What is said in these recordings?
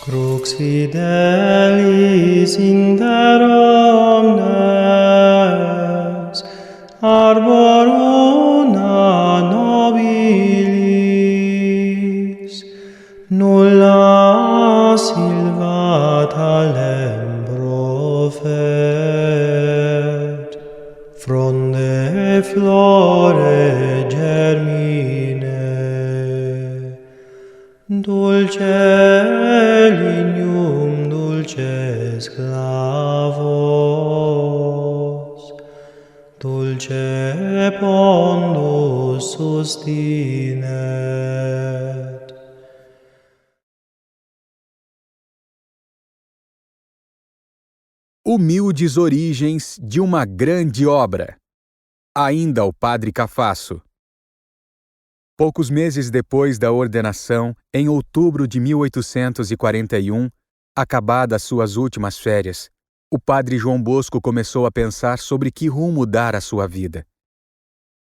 Crux fidelis inter omnes, arbor una nobilis, nulla silva talem profet, fronde flore germine, dulce lignum dulces clavos, dulce pondus sustinet. Humildes origens de uma grande obra. Ainda o padre Cafasso. Poucos meses depois da ordenação, em outubro de 1841, acabadas suas últimas férias, o padre João Bosco começou a pensar sobre que rumo dar à sua vida.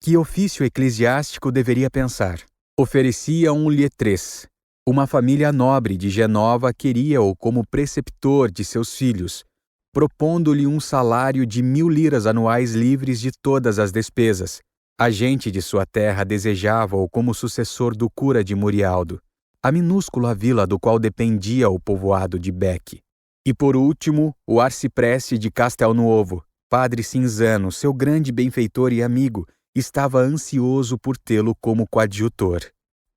Que ofício eclesiástico deveria pensar? Oferecia um letrês. Uma família nobre de Genova queria-o como preceptor de seus filhos, propondo-lhe um salário de 1.000 liras anuais livres de todas as despesas. A gente de sua terra desejava-o como sucessor do cura de Murialdo, a minúscula vila do qual dependia o povoado de Bec. E por último, o arcipreste de Castelnuovo, padre Cinzano, seu grande benfeitor e amigo, estava ansioso por tê-lo como coadjutor.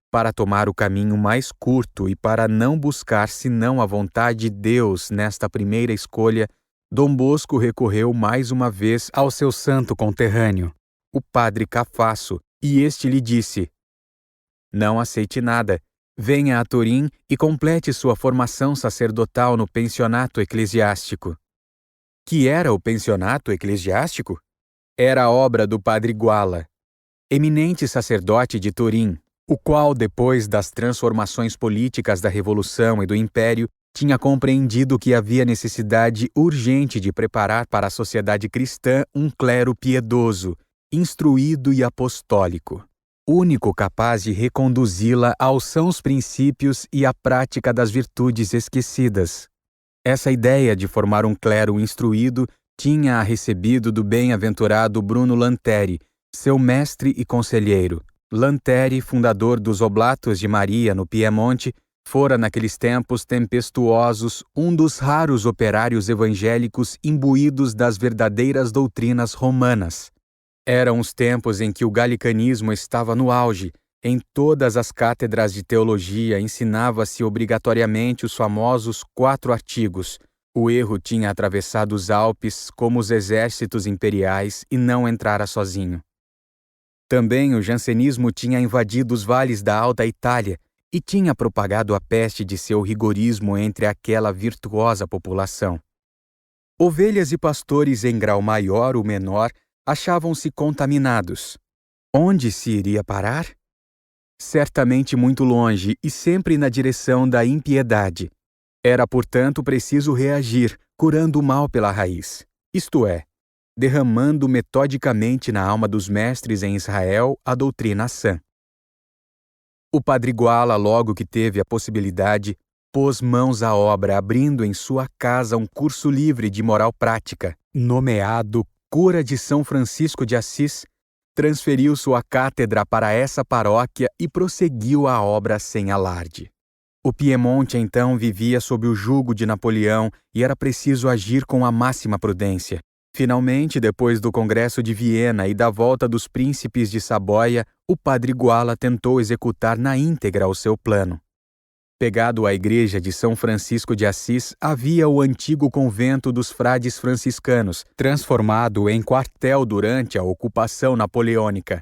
Para tomar o caminho mais curto e para não buscar senão a vontade de Deus nesta primeira escolha, Dom Bosco recorreu mais uma vez ao seu santo conterrâneo, o padre Cafasso, e este lhe disse: "Não aceite nada. Venha a Turim e complete sua formação sacerdotal no pensionato eclesiástico." Que era o pensionato eclesiástico? Era a obra do padre Guala, eminente sacerdote de Turim, o qual, depois das transformações políticas da Revolução e do Império, tinha compreendido que havia necessidade urgente de preparar para a sociedade cristã um clero piedoso, instruído e apostólico, único capaz de reconduzi-la aos sãos princípios e à prática das virtudes esquecidas. Essa ideia de formar um clero instruído tinha-a recebido do bem-aventurado Bruno Lanteri, seu mestre e conselheiro. Lanteri, fundador dos Oblatos de Maria no Piemonte, fora naqueles tempos tempestuosos um dos raros operários evangélicos imbuídos das verdadeiras doutrinas romanas. Eram os tempos em que o galicanismo estava no auge. Em todas as cátedras de teologia ensinava-se obrigatoriamente os famosos 4 artigos. O erro tinha atravessado os Alpes como os exércitos imperiais e não entrara sozinho. Também o jansenismo tinha invadido os vales da Alta Itália e tinha propagado a peste de seu rigorismo entre aquela virtuosa população. Ovelhas e pastores em grau maior ou menor achavam-se contaminados. Onde se iria parar? Certamente muito longe e sempre na direção da impiedade. Era, portanto, preciso reagir, curando o mal pela raiz, isto é, derramando metodicamente na alma dos mestres em Israel a doutrina sã. O padre Guala, logo que teve a possibilidade, pôs mãos à obra, abrindo em sua casa um curso livre de moral prática, nomeado Cura de São Francisco de Assis, transferiu sua cátedra para essa paróquia e prosseguiu a obra sem alarde. O Piemonte então vivia sob o jugo de Napoleão e era preciso agir com a máxima prudência. Finalmente, depois do Congresso de Viena e da volta dos príncipes de Saboia, o padre Guala tentou executar na íntegra o seu plano. Pegado à igreja de São Francisco de Assis, havia o antigo convento dos frades franciscanos, transformado em quartel durante a ocupação napoleônica.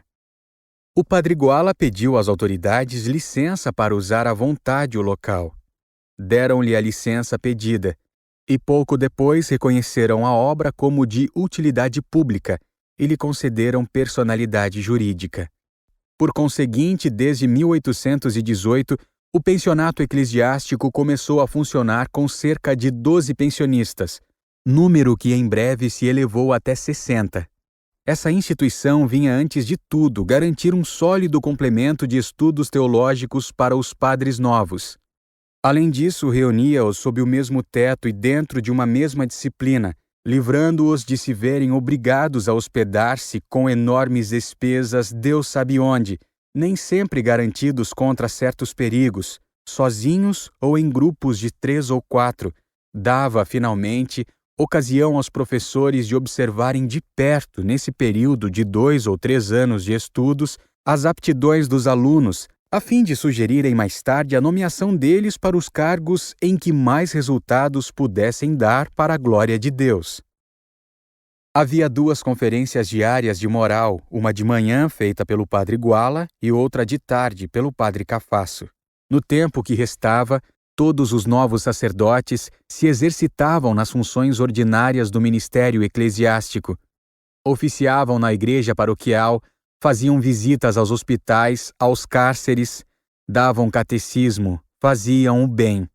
O padre Guala pediu às autoridades licença para usar à vontade o local. Deram-lhe a licença pedida, e pouco depois reconheceram a obra como de utilidade pública e lhe concederam personalidade jurídica. Por conseguinte, desde 1818, o pensionato eclesiástico começou a funcionar com cerca de 12 pensionistas, número que em breve se elevou até 60. Essa instituição vinha antes de tudo garantir um sólido complemento de estudos teológicos para os padres novos. Além disso, reunia-os sob o mesmo teto e dentro de uma mesma disciplina, livrando-os de se verem obrigados a hospedar-se com enormes despesas Deus sabe onde, nem sempre garantidos contra certos perigos, sozinhos ou em grupos de 3 ou 4, dava, finalmente, ocasião aos professores de observarem de perto, nesse período de 2 ou 3 anos de estudos, as aptidões dos alunos, a fim de sugerirem mais tarde a nomeação deles para os cargos em que mais resultados pudessem dar para a glória de Deus. Havia 2 conferências diárias de moral, uma de manhã feita pelo padre Guala e outra de tarde pelo padre Cafasso. No tempo que restava, todos os novos sacerdotes se exercitavam nas funções ordinárias do ministério eclesiástico. Oficiavam na igreja paroquial, faziam visitas aos hospitais, aos cárceres, davam catecismo, faziam o bem.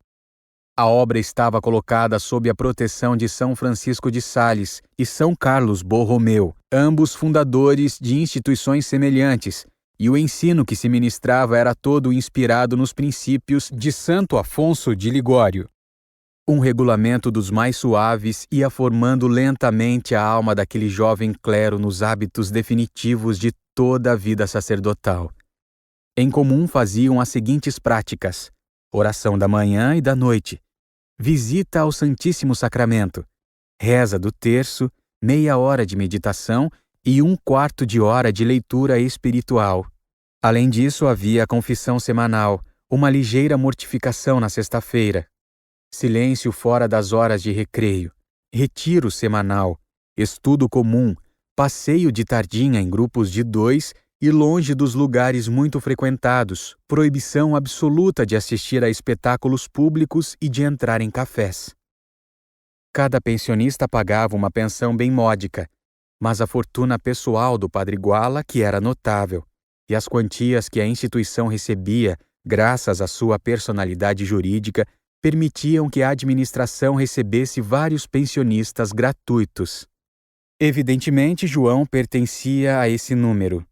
A obra estava colocada sob a proteção de São Francisco de Sales e São Carlos Borromeu, ambos fundadores de instituições semelhantes, e o ensino que se ministrava era todo inspirado nos princípios de Santo Afonso de Ligório. Um regulamento dos mais suaves ia formando lentamente a alma daquele jovem clero nos hábitos definitivos de toda a vida sacerdotal. Em comum faziam as seguintes práticas: oração da manhã e da noite, visita ao Santíssimo Sacramento, reza do terço, meia hora de meditação e 1/4 de hora de leitura espiritual. Além disso, havia a confissão semanal, uma ligeira mortificação na sexta-feira, silêncio fora das horas de recreio, retiro semanal, estudo comum, passeio de tardinha em grupos de 2 e longe dos lugares muito frequentados, proibição absoluta de assistir a espetáculos públicos e de entrar em cafés. Cada pensionista pagava uma pensão bem módica, mas a fortuna pessoal do padre Guala, que era notável, e as quantias que a instituição recebia, graças à sua personalidade jurídica, permitiam que a administração recebesse vários pensionistas gratuitos. Evidentemente, João pertencia a esse número.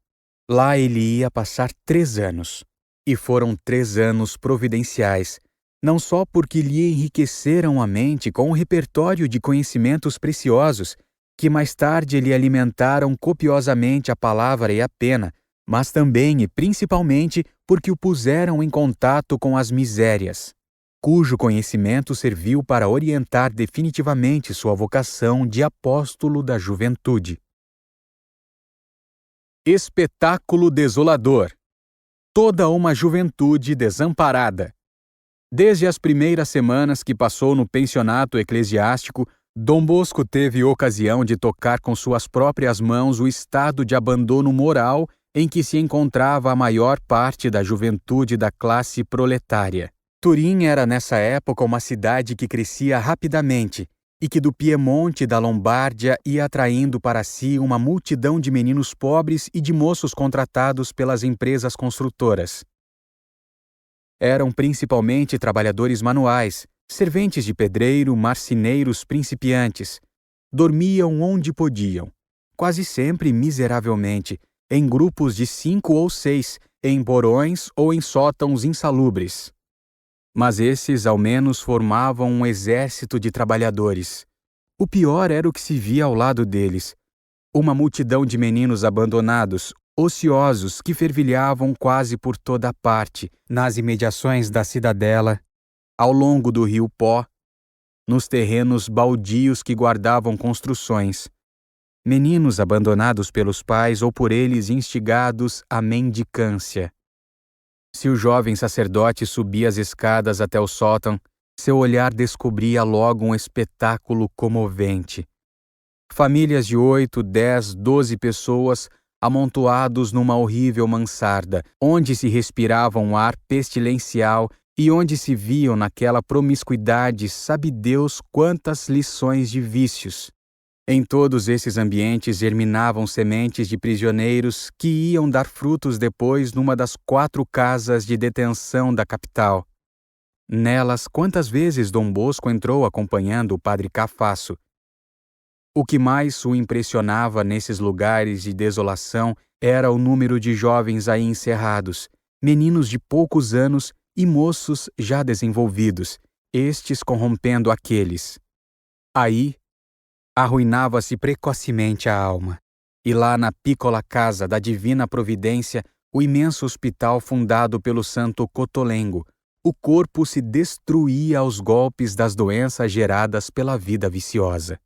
Lá ele ia passar 3 anos. E foram 3 anos providenciais, não só porque lhe enriqueceram a mente com um repertório de conhecimentos preciosos, que mais tarde lhe alimentaram copiosamente a palavra e a pena, mas também e principalmente porque o puseram em contato com as misérias, cujo conhecimento serviu para orientar definitivamente sua vocação de apóstolo da juventude. Espetáculo desolador. Toda uma juventude desamparada. Desde as primeiras semanas que passou no pensionato eclesiástico, Dom Bosco teve ocasião de tocar com suas próprias mãos o estado de abandono moral em que se encontrava a maior parte da juventude da classe proletária. Turim era nessa época uma cidade que crescia rapidamente e que do Piemonte e da Lombardia ia atraindo para si uma multidão de meninos pobres e de moços contratados pelas empresas construtoras. Eram principalmente trabalhadores manuais, serventes de pedreiro, marceneiros principiantes. Dormiam onde podiam, quase sempre miseravelmente, em grupos de 5 ou 6, em porões ou em sótãos insalubres. Mas esses, ao menos, formavam um exército de trabalhadores. O pior era o que se via ao lado deles: uma multidão de meninos abandonados, ociosos, que fervilhavam quase por toda parte, nas imediações da cidadela, ao longo do rio Pó, nos terrenos baldios que guardavam construções. Meninos abandonados pelos pais ou por eles instigados à mendicância. Se o jovem sacerdote subia as escadas até o sótão, seu olhar descobria logo um espetáculo comovente. Famílias de 8, 10, 12 pessoas amontoados numa horrível mansarda, onde se respirava um ar pestilencial e onde se viam naquela promiscuidade sabe Deus quantas lições de vícios. Em todos esses ambientes germinavam sementes de prisioneiros que iam dar frutos depois numa das 4 casas de detenção da capital. Nelas, quantas vezes Dom Bosco entrou acompanhando o padre Cafasso. O que mais o impressionava nesses lugares de desolação era o número de jovens aí encerrados, meninos de poucos anos e moços já desenvolvidos, estes corrompendo aqueles. Aí, arruinava-se precocemente a alma. E lá na pícola casa da divina providência, o imenso hospital fundado pelo santo Cotolengo, o corpo se destruía aos golpes das doenças geradas pela vida viciosa.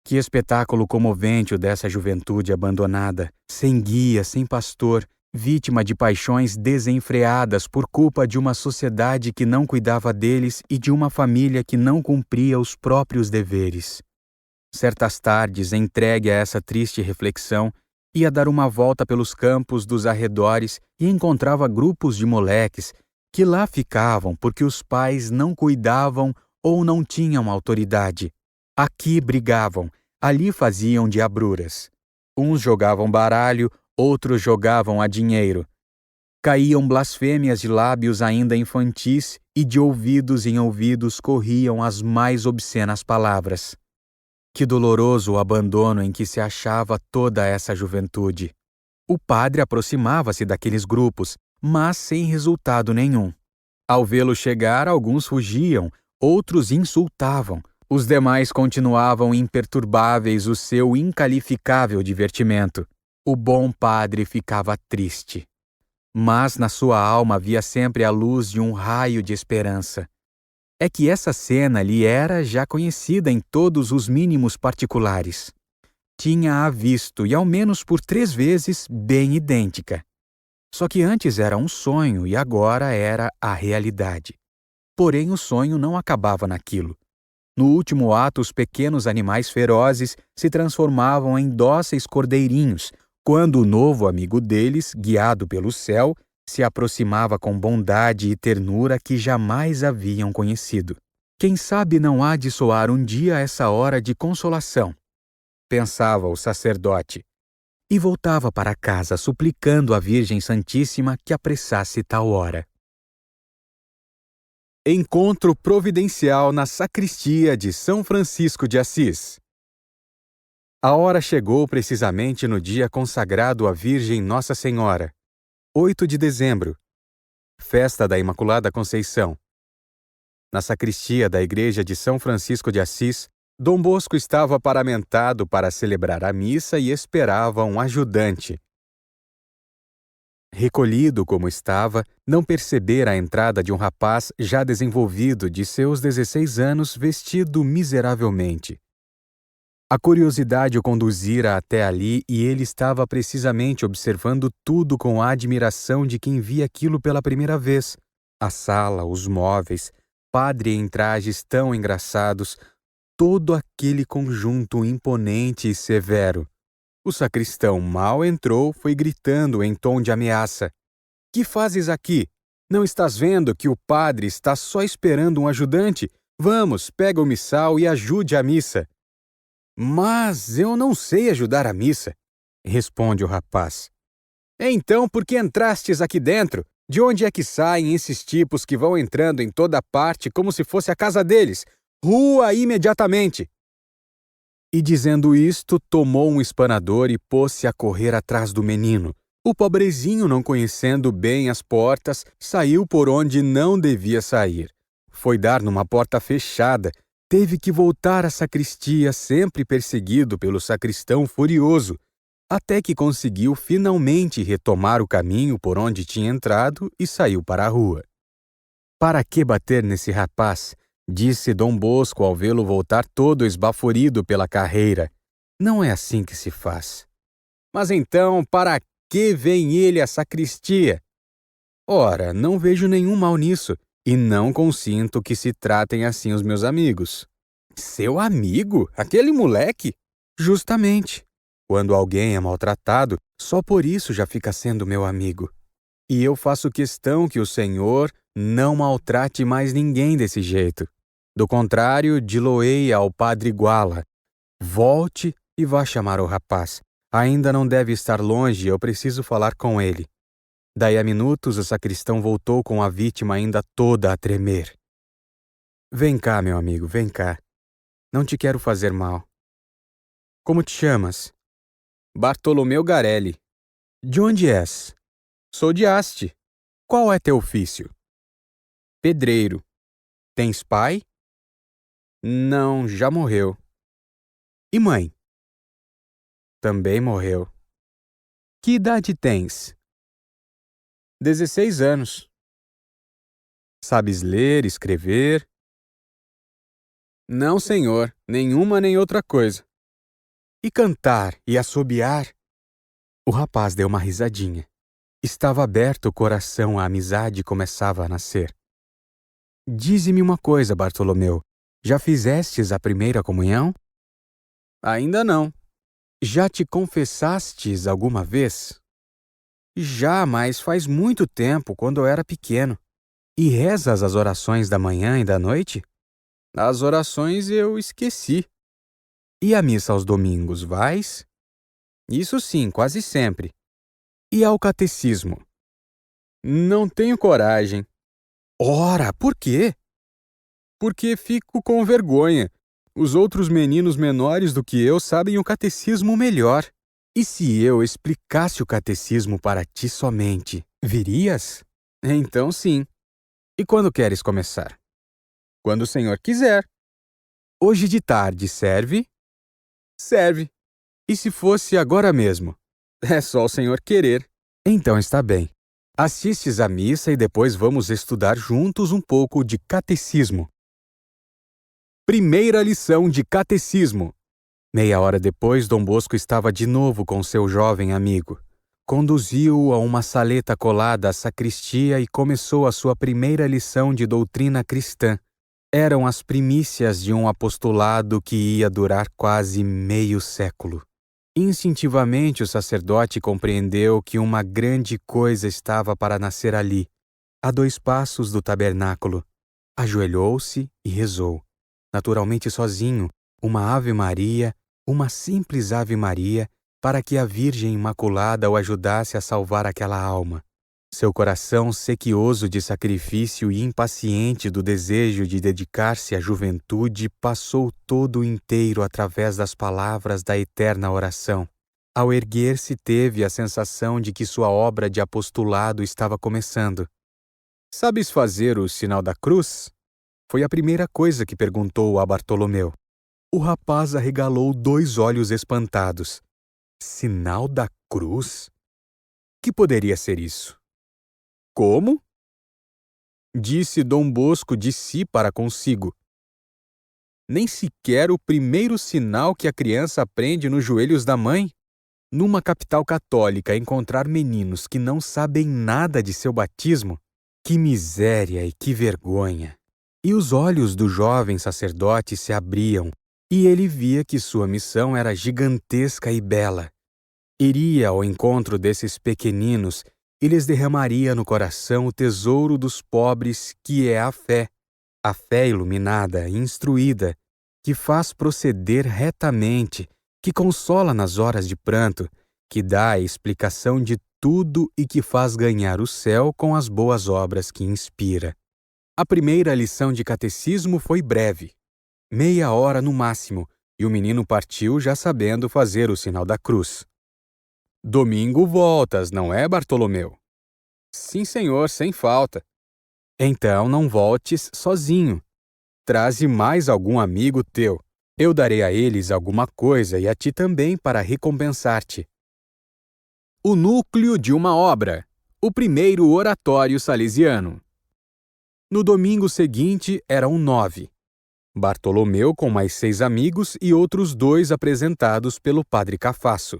Que espetáculo comovente o dessa juventude abandonada, sem guia, sem pastor, vítima de paixões desenfreadas por culpa de uma sociedade que não cuidava deles e de uma família que não cumpria os próprios deveres. Certas tardes, entregue a essa triste reflexão, ia dar uma volta pelos campos dos arredores e encontrava grupos de moleques que lá ficavam porque os pais não cuidavam ou não tinham autoridade. Aqui brigavam, ali faziam diabruras. Uns jogavam baralho, outros jogavam a dinheiro. Caíam blasfêmias de lábios ainda infantis e de ouvidos em ouvidos corriam as mais obscenas palavras. Que doloroso o abandono em que se achava toda essa juventude. O padre aproximava-se daqueles grupos, mas sem resultado nenhum. Ao vê-lo chegar, alguns fugiam, outros insultavam. Os demais continuavam imperturbáveis o seu incalificável divertimento. O bom padre ficava triste. Mas na sua alma havia sempre a luz de um raio de esperança. É que essa cena lhe era já conhecida em todos os mínimos particulares. Tinha-a visto, e ao menos por 3 vezes, bem idêntica. Só que antes era um sonho e agora era a realidade. Porém, o sonho não acabava naquilo. No último ato, os pequenos animais ferozes se transformavam em dóceis cordeirinhos, quando o novo amigo deles, guiado pelo céu, se aproximava com bondade e ternura que jamais haviam conhecido. Quem sabe não há de soar um dia essa hora de consolação, pensava o sacerdote, e voltava para casa suplicando à Virgem Santíssima que apressasse tal hora. Encontro providencial na sacristia de São Francisco de Assis. A hora chegou precisamente no dia consagrado à Virgem Nossa Senhora, 8 de dezembro, festa da Imaculada Conceição. Na sacristia da igreja de São Francisco de Assis, Dom Bosco estava paramentado para celebrar a missa e esperava um ajudante. Recolhido como estava, não percebera a entrada de um rapaz já desenvolvido de seus 16 anos vestido miseravelmente. A curiosidade o conduzira até ali e ele estava precisamente observando tudo com a admiração de quem via aquilo pela primeira vez. A sala, os móveis, padre em trajes tão engraçados, todo aquele conjunto imponente e severo. O sacristão mal entrou, foi gritando em tom de ameaça. — Que fazes aqui? Não estás vendo que o padre está só esperando um ajudante? Vamos, pega o missal e ajude a missa. — Mas eu não sei ajudar a missa, responde o rapaz. — Então por que entrastes aqui dentro? De onde é que saem esses tipos que vão entrando em toda parte como se fosse a casa deles? Rua imediatamente! E dizendo isto, tomou um espanador e pôs-se a correr atrás do menino. O pobrezinho, não conhecendo bem as portas, saiu por onde não devia sair. Foi dar numa porta fechada. Teve que voltar à sacristia, sempre perseguido pelo sacristão furioso, até que conseguiu finalmente retomar o caminho por onde tinha entrado e saiu para a rua. — Para que bater nesse rapaz? Disse Dom Bosco ao vê-lo voltar todo esbaforido pela carreira. Não é assim que se faz. — Mas então, para que vem ele à sacristia? — Ora, não vejo nenhum mal nisso, e não consinto que se tratem assim os meus amigos. — Seu amigo? Aquele moleque? — Justamente. Quando alguém é maltratado, só por isso já fica sendo meu amigo. E eu faço questão que o Senhor não maltrate mais ninguém desse jeito. Do contrário, diloei ao padre Guala. Volte e vá chamar o rapaz. Ainda não deve estar longe, eu preciso falar com ele. Daí a minutos, o sacristão voltou com a vítima ainda toda a tremer. — Vem cá, meu amigo, vem cá. Não te quero fazer mal. — Como te chamas? — Bartolomeu Garelli. — De onde és? — Sou de Asti. — Qual é teu ofício? Pedreiro. Tens pai? Não, já morreu. E mãe? Também morreu. Que idade tens? 16 anos. Sabes ler, escrever? Não, senhor, nenhuma nem outra coisa. E cantar e assobiar? O rapaz deu uma risadinha. Estava aberto o coração, a amizade começava a nascer. Dize-me uma coisa, Bartolomeu. Já fizestes a primeira comunhão? Ainda não. Já te confessastes alguma vez? Já, mas faz muito tempo, quando eu era pequeno. E rezas as orações da manhã e da noite? As orações eu esqueci. E a missa aos domingos, vais? Isso sim, quase sempre. E ao catecismo? Não tenho coragem. Ora, por quê? Porque fico com vergonha. Os outros meninos menores do que eu sabem o catecismo melhor. E se eu explicasse o catecismo para ti somente, virias? Então sim. E quando queres começar? Quando o senhor quiser. Hoje de tarde serve? Serve. E se fosse agora mesmo? É só o senhor querer. Então está bem. Assistes à missa e depois vamos estudar juntos um pouco de catecismo. Primeira lição de catecismo. Meia hora depois, Dom Bosco estava de novo com seu jovem amigo. Conduziu-o a uma saleta colada à sacristia e começou a sua primeira lição de doutrina cristã. Eram as primícias de um apostolado que ia durar quase meio século. Instintivamente o sacerdote compreendeu que uma grande coisa estava para nascer ali, a 2 passos do tabernáculo. Ajoelhou-se e rezou, naturalmente sozinho, uma Ave Maria, uma simples Ave Maria, para que a Virgem Imaculada o ajudasse a salvar aquela alma. Seu coração sequioso de sacrifício e impaciente do desejo de dedicar-se à juventude passou todo inteiro através das palavras da eterna oração. Ao erguer-se, teve a sensação de que sua obra de apostolado estava começando. Sabes fazer o sinal da cruz? Foi a primeira coisa que perguntou a Bartolomeu. O rapaz arregalou 2 olhos espantados. Sinal da cruz? Que poderia ser isso? Como? Disse Dom Bosco de si para consigo. Nem sequer o primeiro sinal que a criança aprende nos joelhos da mãe? Numa capital católica, encontrar meninos que não sabem nada de seu batismo? Que miséria e que vergonha! E os olhos do jovem sacerdote se abriam, e ele via que sua missão era gigantesca e bela. Iria ao encontro desses pequeninos e lhes derramaria no coração o tesouro dos pobres, que é a fé iluminada, instruída, que faz proceder retamente, que consola nas horas de pranto, que dá a explicação de tudo e que faz ganhar o céu com as boas obras que inspira. A primeira lição de catecismo foi breve, meia hora no máximo, e o menino partiu já sabendo fazer o sinal da cruz. Domingo voltas, não é, Bartolomeu? Sim, senhor, sem falta. Então não voltes sozinho. Traze mais algum amigo teu. Eu darei a eles alguma coisa e a ti também para recompensar-te. O núcleo de uma obra. O primeiro oratório salesiano. No domingo seguinte eram 9. Bartolomeu com mais 6 amigos e outros 2 apresentados pelo padre Cafasso.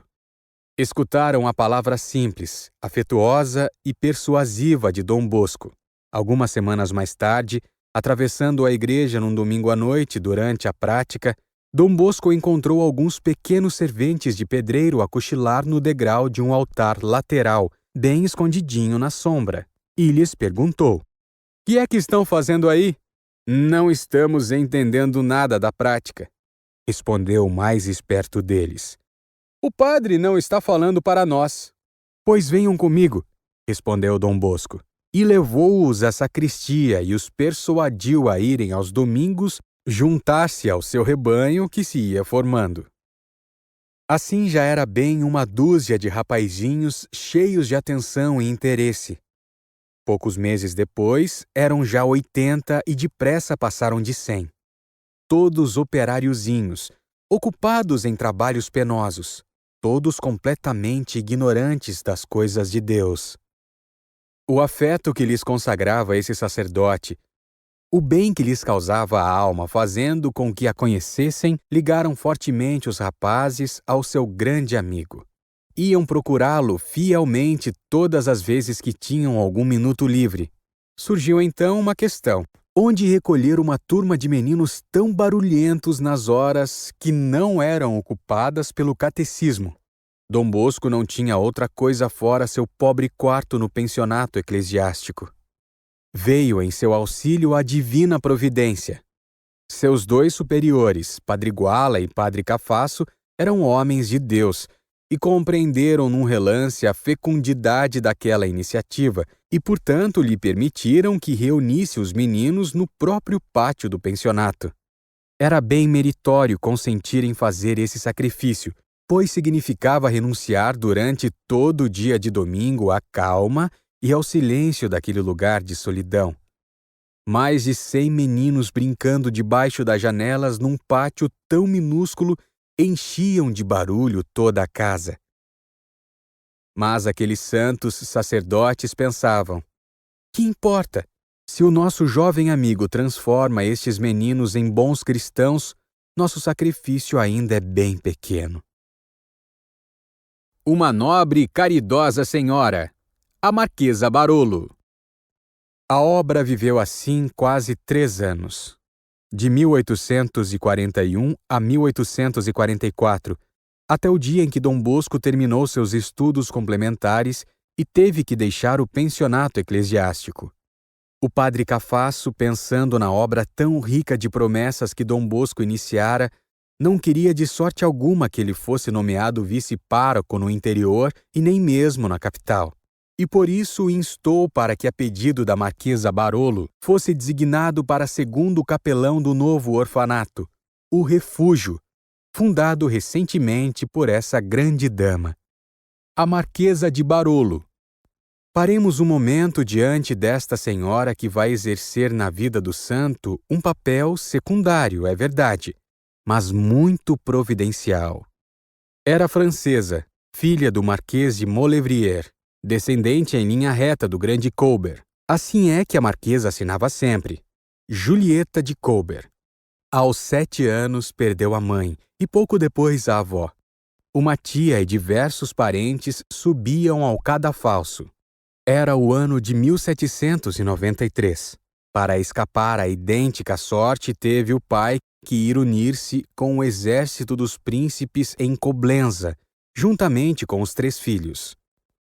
Escutaram a palavra simples, afetuosa e persuasiva de Dom Bosco. Algumas semanas mais tarde, atravessando a igreja num domingo à noite durante a prática, Dom Bosco encontrou alguns pequenos serventes de pedreiro a cochilar no degrau de um altar lateral, bem escondidinho na sombra, e lhes perguntou: "Que é que estão fazendo aí?" "Não estamos entendendo nada da prática", respondeu o mais esperto deles. "O padre não está falando para nós." "Pois venham comigo", respondeu Dom Bosco, e levou-os à sacristia e os persuadiu a irem aos domingos juntar-se ao seu rebanho que se ia formando. Assim já era bem uma dúzia de rapazinhos cheios de atenção e interesse. Poucos meses depois, eram já 80 e depressa passaram de 100. Todos operáriozinhos, ocupados em trabalhos penosos, todos completamente ignorantes das coisas de Deus. O afeto que lhes consagrava esse sacerdote, o bem que lhes causava a alma, fazendo com que a conhecessem, ligaram fortemente os rapazes ao seu grande amigo. Iam procurá-lo fielmente todas as vezes que tinham algum minuto livre. Surgiu então uma questão: onde recolher uma turma de meninos tão barulhentos nas horas que não eram ocupadas pelo catecismo? Dom Bosco não tinha outra coisa fora seu pobre quarto no pensionato eclesiástico. Veio em seu auxílio a divina providência. Seus 2 superiores, Padre Guala e Padre Cafasso, eram homens de Deus e compreenderam num relance a fecundidade daquela iniciativa e, portanto, lhe permitiram que reunisse os meninos no próprio pátio do pensionato. Era bem meritório consentir em fazer esse sacrifício, pois significava renunciar durante todo o dia de domingo à calma e ao silêncio daquele lugar de solidão. Mais de 100 meninos brincando debaixo das janelas num pátio tão minúsculo enchiam de barulho toda a casa. Mas aqueles santos sacerdotes pensavam: que importa? Se o nosso jovem amigo transforma estes meninos em bons cristãos, nosso sacrifício ainda é bem pequeno. Uma nobre e caridosa senhora, a Marquesa Barolo. A obra viveu assim quase 3 anos. De 1841 a 1844, até o dia em que Dom Bosco terminou seus estudos complementares e teve que deixar o pensionato eclesiástico. O padre Cafasso, pensando na obra tão rica de promessas que Dom Bosco iniciara, não queria de sorte alguma que ele fosse nomeado vice-pároco no interior e nem mesmo na capital. E por isso o instou para que, a pedido da Marquesa Barolo, fosse designado para segundo capelão do novo orfanato, o Refúgio, fundado recentemente por essa grande dama, a Marquesa de Barolo. Paremos um momento diante desta senhora que vai exercer na vida do santo um papel secundário, é verdade, mas muito providencial. Era francesa, filha do Marquês de Maulevrier, descendente em linha reta do grande Colbert. Assim é que a marquesa assinava sempre: Julieta de Colbert. Aos 7 anos perdeu a mãe e pouco depois a avó. Uma tia e diversos parentes subiam ao cadafalso. Era o ano de 1793. Para escapar à idêntica sorte, teve o pai que ir unir-se com o exército dos príncipes em Coblenza, juntamente com os 3 filhos.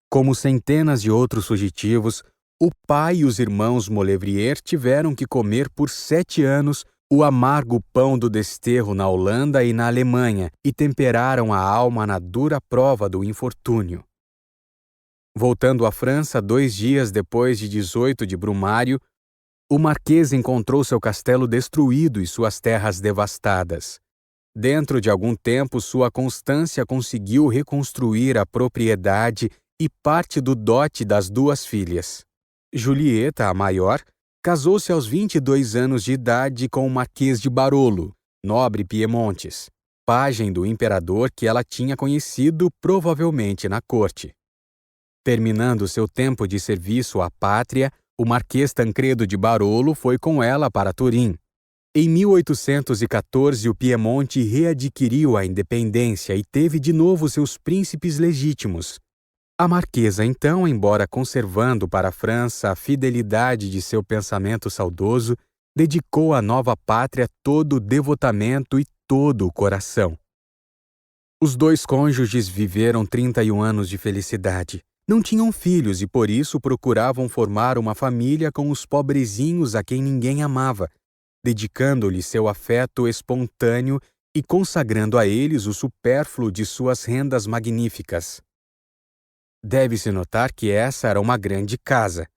Como centenas de outros fugitivos, o pai e os irmãos Maulevrier tiveram que comer por 7 anos o amargo pão do desterro na Holanda e na Alemanha e temperaram a alma na dura prova do infortúnio. Voltando à França 2 dias depois de 18 de Brumário, o marquês encontrou seu castelo destruído e suas terras devastadas. Dentro de algum tempo, sua constância conseguiu reconstruir a propriedade e parte do dote das 2 filhas. Julieta, a maior, casou-se aos 22 anos de idade com o Marquês de Barolo, nobre piemontes, pajem do imperador que ela tinha conhecido provavelmente na corte. Terminando seu tempo de serviço à pátria, o Marquês Tancredo de Barolo foi com ela para Turim. Em 1814, o Piemonte readquiriu a independência e teve de novo seus príncipes legítimos. A marquesa, então, embora conservando para a França a fidelidade de seu pensamento saudoso, dedicou à nova pátria todo o devotamento e todo o coração. Os 2 cônjuges viveram 31 anos de felicidade. Não tinham filhos e, por isso, procuravam formar uma família com os pobrezinhos a quem ninguém amava, dedicando-lhe seu afeto espontâneo e consagrando a eles o supérfluo de suas rendas magníficas. Deve-se notar que essa era uma grande casa.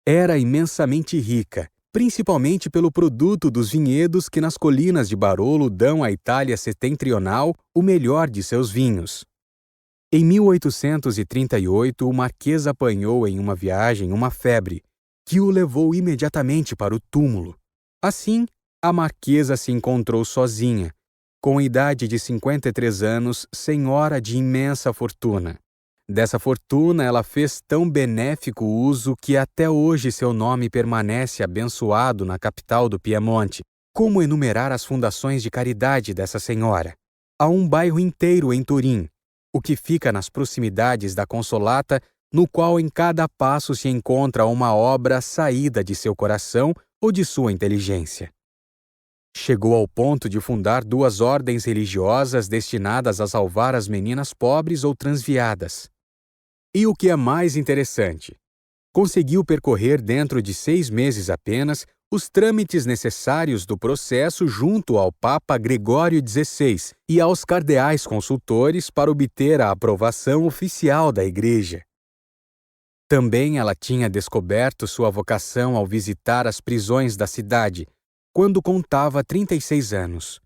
Era imensamente rica, principalmente pelo produto dos vinhedos que nas colinas de Barolo dão à Itália setentrional o melhor de seus vinhos. Em 1838, o Marquês apanhou em uma viagem uma febre, que o levou imediatamente para o túmulo. Assim, a Marquesa se encontrou sozinha, com a idade de 53 anos, senhora de imensa fortuna. Dessa fortuna, ela fez tão benéfico uso que até hoje seu nome permanece abençoado na capital do Piemonte. Como enumerar as fundações de caridade dessa senhora? Há um bairro inteiro em Turim, o que fica nas proximidades da Consolata, no qual em cada passo se encontra uma obra saída de seu coração ou de sua inteligência. Chegou ao ponto de fundar 2 ordens religiosas destinadas a salvar as meninas pobres ou transviadas. E o que é mais interessante, conseguiu percorrer dentro de 6 meses apenas os trâmites necessários do processo junto ao Papa Gregório XVI e aos cardeais consultores para obter a aprovação oficial da Igreja. Também ela tinha descoberto sua vocação ao visitar as prisões da cidade, quando contava 36 anos.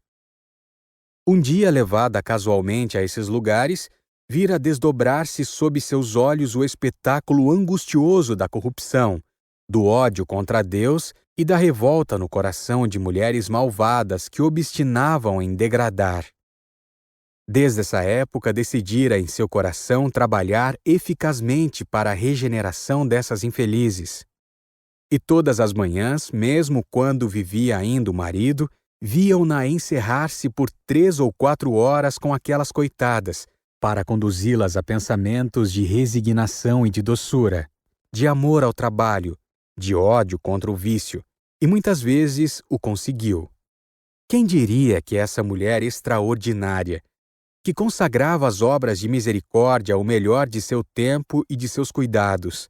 Um dia, levada casualmente a esses lugares, vira desdobrar-se sob seus olhos o espetáculo angustioso da corrupção, do ódio contra Deus e da revolta no coração de mulheres malvadas que obstinavam em degradar. Desde essa época, decidira em seu coração trabalhar eficazmente para a regeneração dessas infelizes. E todas as manhãs, mesmo quando vivia ainda o marido, viam-na encerrar-se por 3 ou 4 horas com aquelas coitadas, para conduzi-las a pensamentos de resignação e de doçura, de amor ao trabalho, de ódio contra o vício, e muitas vezes o conseguiu. Quem diria que essa mulher extraordinária, que consagrava as obras de misericórdia ao melhor de seu tempo e de seus cuidados,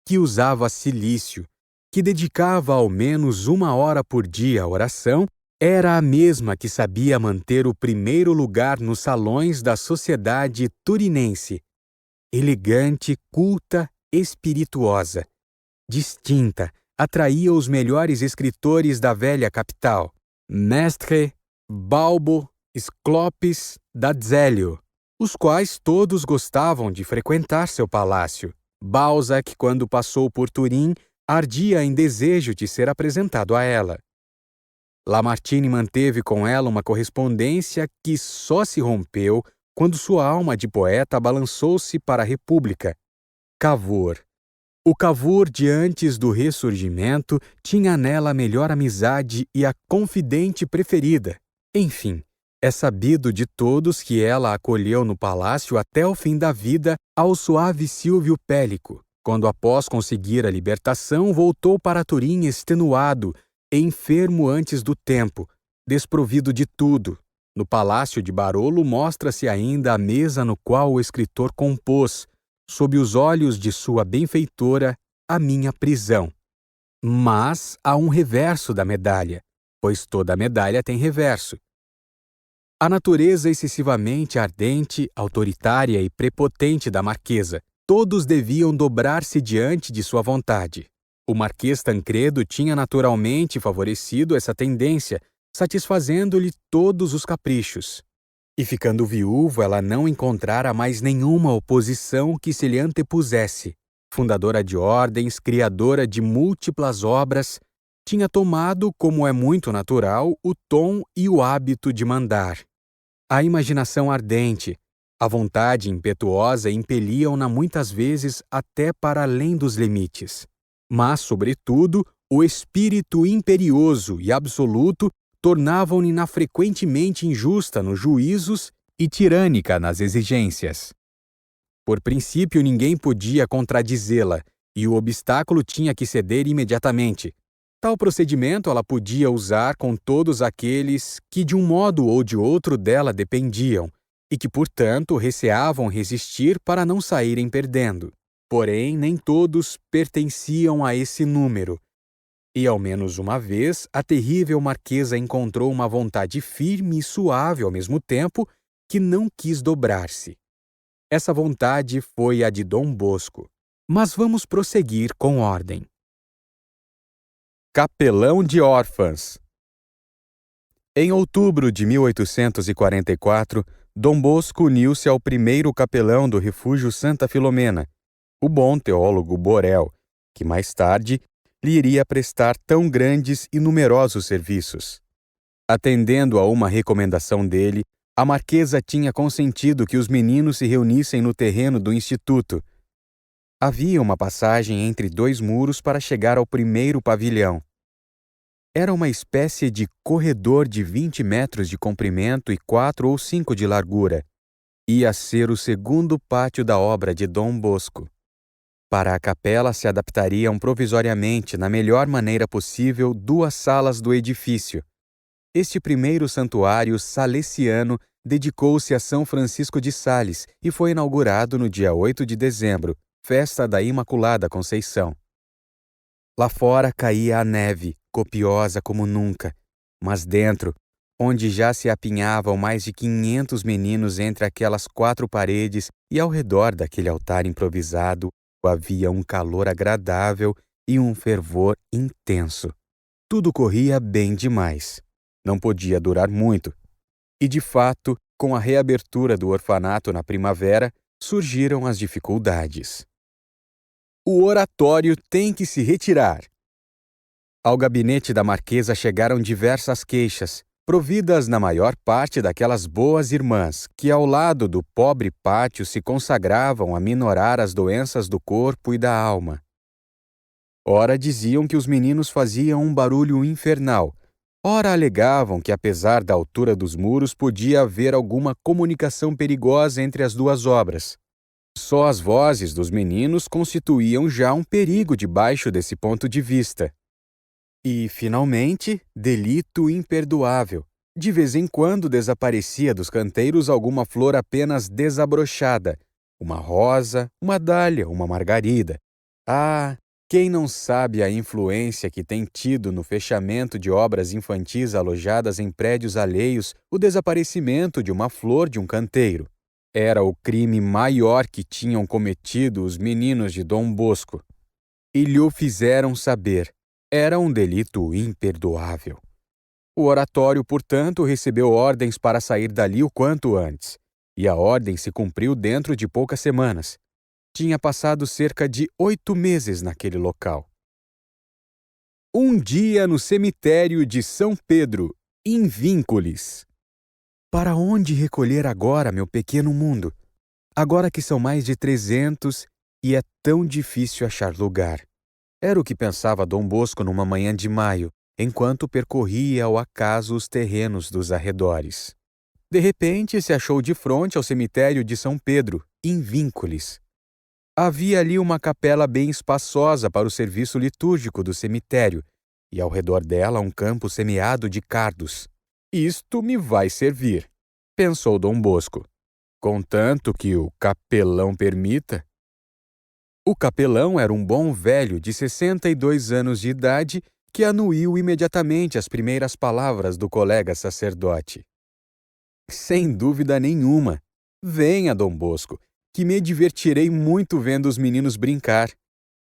que usava cilício, que dedicava ao menos 1 hora por dia à oração, era a mesma que sabia manter o primeiro lugar nos salões da sociedade turinense, elegante, culta, espirituosa, distinta, atraía os melhores escritores da velha capital, Mestre, Balbo, Sclopis, D'Azeglio, os quais todos gostavam de frequentar seu palácio. Balzac, quando passou por Turim, ardia em desejo de ser apresentado a ela. Lamartine manteve com ela uma correspondência que só se rompeu quando sua alma de poeta balançou-se para a República. Cavour. O Cavour de antes do ressurgimento tinha nela a melhor amizade e a confidente preferida. Enfim, é sabido de todos que ela acolheu no palácio até o fim da vida ao suave Silvio Pellico, quando após conseguir a libertação voltou para Turim extenuado, enfermo antes do tempo, desprovido de tudo. No palácio de Barolo mostra-se ainda a mesa no qual o escritor compôs, sob os olhos de sua benfeitora, A Minha Prisão. Mas há um reverso da medalha, pois toda medalha tem reverso. A natureza excessivamente ardente, autoritária e prepotente da Marquesa, todos deviam dobrar-se diante de sua vontade. O Marquês Tancredo tinha naturalmente favorecido essa tendência, satisfazendo-lhe todos os caprichos. E ficando viúvo, ela não encontrara mais nenhuma oposição que se lhe antepusesse. Fundadora de ordens, criadora de múltiplas obras, tinha tomado, como é muito natural, o tom e o hábito de mandar. A imaginação ardente, a vontade impetuosa impeliam-na muitas vezes até para além dos limites. Mas, sobretudo, o espírito imperioso e absoluto tornavam-na frequentemente injusta nos juízos e tirânica nas exigências. Por princípio, ninguém podia contradizê-la, e o obstáculo tinha que ceder imediatamente. Tal procedimento ela podia usar com todos aqueles que, de um modo ou de outro, dela dependiam, e que, portanto, receavam resistir para não saírem perdendo. Porém, nem todos pertenciam a esse número. E, ao menos uma vez, a terrível Marquesa encontrou uma vontade firme e suave ao mesmo tempo que não quis dobrar-se. Essa vontade foi a de Dom Bosco. Mas vamos prosseguir com ordem. Capelão de órfãs. Em outubro de 1844, Dom Bosco uniu-se ao primeiro capelão do Refúgio Santa Filomena, o bom teólogo Borel, que mais tarde lhe iria prestar tão grandes e numerosos serviços. Atendendo a uma recomendação dele, a marquesa tinha consentido que os meninos se reunissem no terreno do instituto. Havia uma passagem entre dois muros para chegar ao primeiro pavilhão. Era uma espécie de corredor de 20 metros de comprimento e 4 ou 5 de largura. Ia ser o segundo pátio da obra de Dom Bosco. Para a capela se adaptariam provisoriamente, na melhor maneira possível, 2 salas do edifício. Este primeiro santuário salesiano dedicou-se a São Francisco de Sales e foi inaugurado no dia 8 de dezembro, festa da Imaculada Conceição. Lá fora caía a neve, copiosa como nunca, mas dentro, onde já se apinhavam mais de 500 meninos entre aquelas 4 paredes e ao redor daquele altar improvisado, havia um calor agradável e um fervor intenso. Tudo corria bem demais. Não podia durar muito. E, de fato, com a reabertura do orfanato na primavera, surgiram as dificuldades. O oratório tem que se retirar. Ao gabinete da marquesa chegaram diversas queixas, providas na maior parte daquelas boas irmãs que, ao lado do pobre pátio, se consagravam a minorar as doenças do corpo e da alma. Ora diziam que os meninos faziam um barulho infernal, ora alegavam que, apesar da altura dos muros, podia haver alguma comunicação perigosa entre as 2 obras. Só as vozes dos meninos constituíam já um perigo debaixo desse ponto de vista. E, finalmente, delito imperdoável. De vez em quando desaparecia dos canteiros alguma flor apenas desabrochada, uma rosa, uma dália, uma margarida. Ah, quem não sabe a influência que tem tido no fechamento de obras infantis alojadas em prédios alheios o desaparecimento de uma flor de um canteiro? Era o crime maior que tinham cometido os meninos de Dom Bosco. E lhe fizeram saber. Era um delito imperdoável. O oratório, portanto, recebeu ordens para sair dali o quanto antes. E a ordem se cumpriu dentro de poucas semanas. Tinha passado cerca de 8 meses naquele local. Um dia no cemitério de São Pedro, em Víncules. Para onde recolher agora meu pequeno mundo? Agora que são mais de 300 e é tão difícil achar lugar. Era o que pensava Dom Bosco numa manhã de maio, enquanto percorria ao acaso os terrenos dos arredores. De repente, se achou de frente ao cemitério de São Pedro, em Víncules. Havia ali uma capela bem espaçosa para o serviço litúrgico do cemitério, e ao redor dela um campo semeado de cardos. Isto me vai servir, pensou Dom Bosco, contanto que o capelão permita. O capelão era um bom velho de 62 anos de idade que anuiu imediatamente as primeiras palavras do colega sacerdote. Sem dúvida nenhuma. Venha, Dom Bosco, que me divertirei muito vendo os meninos brincar.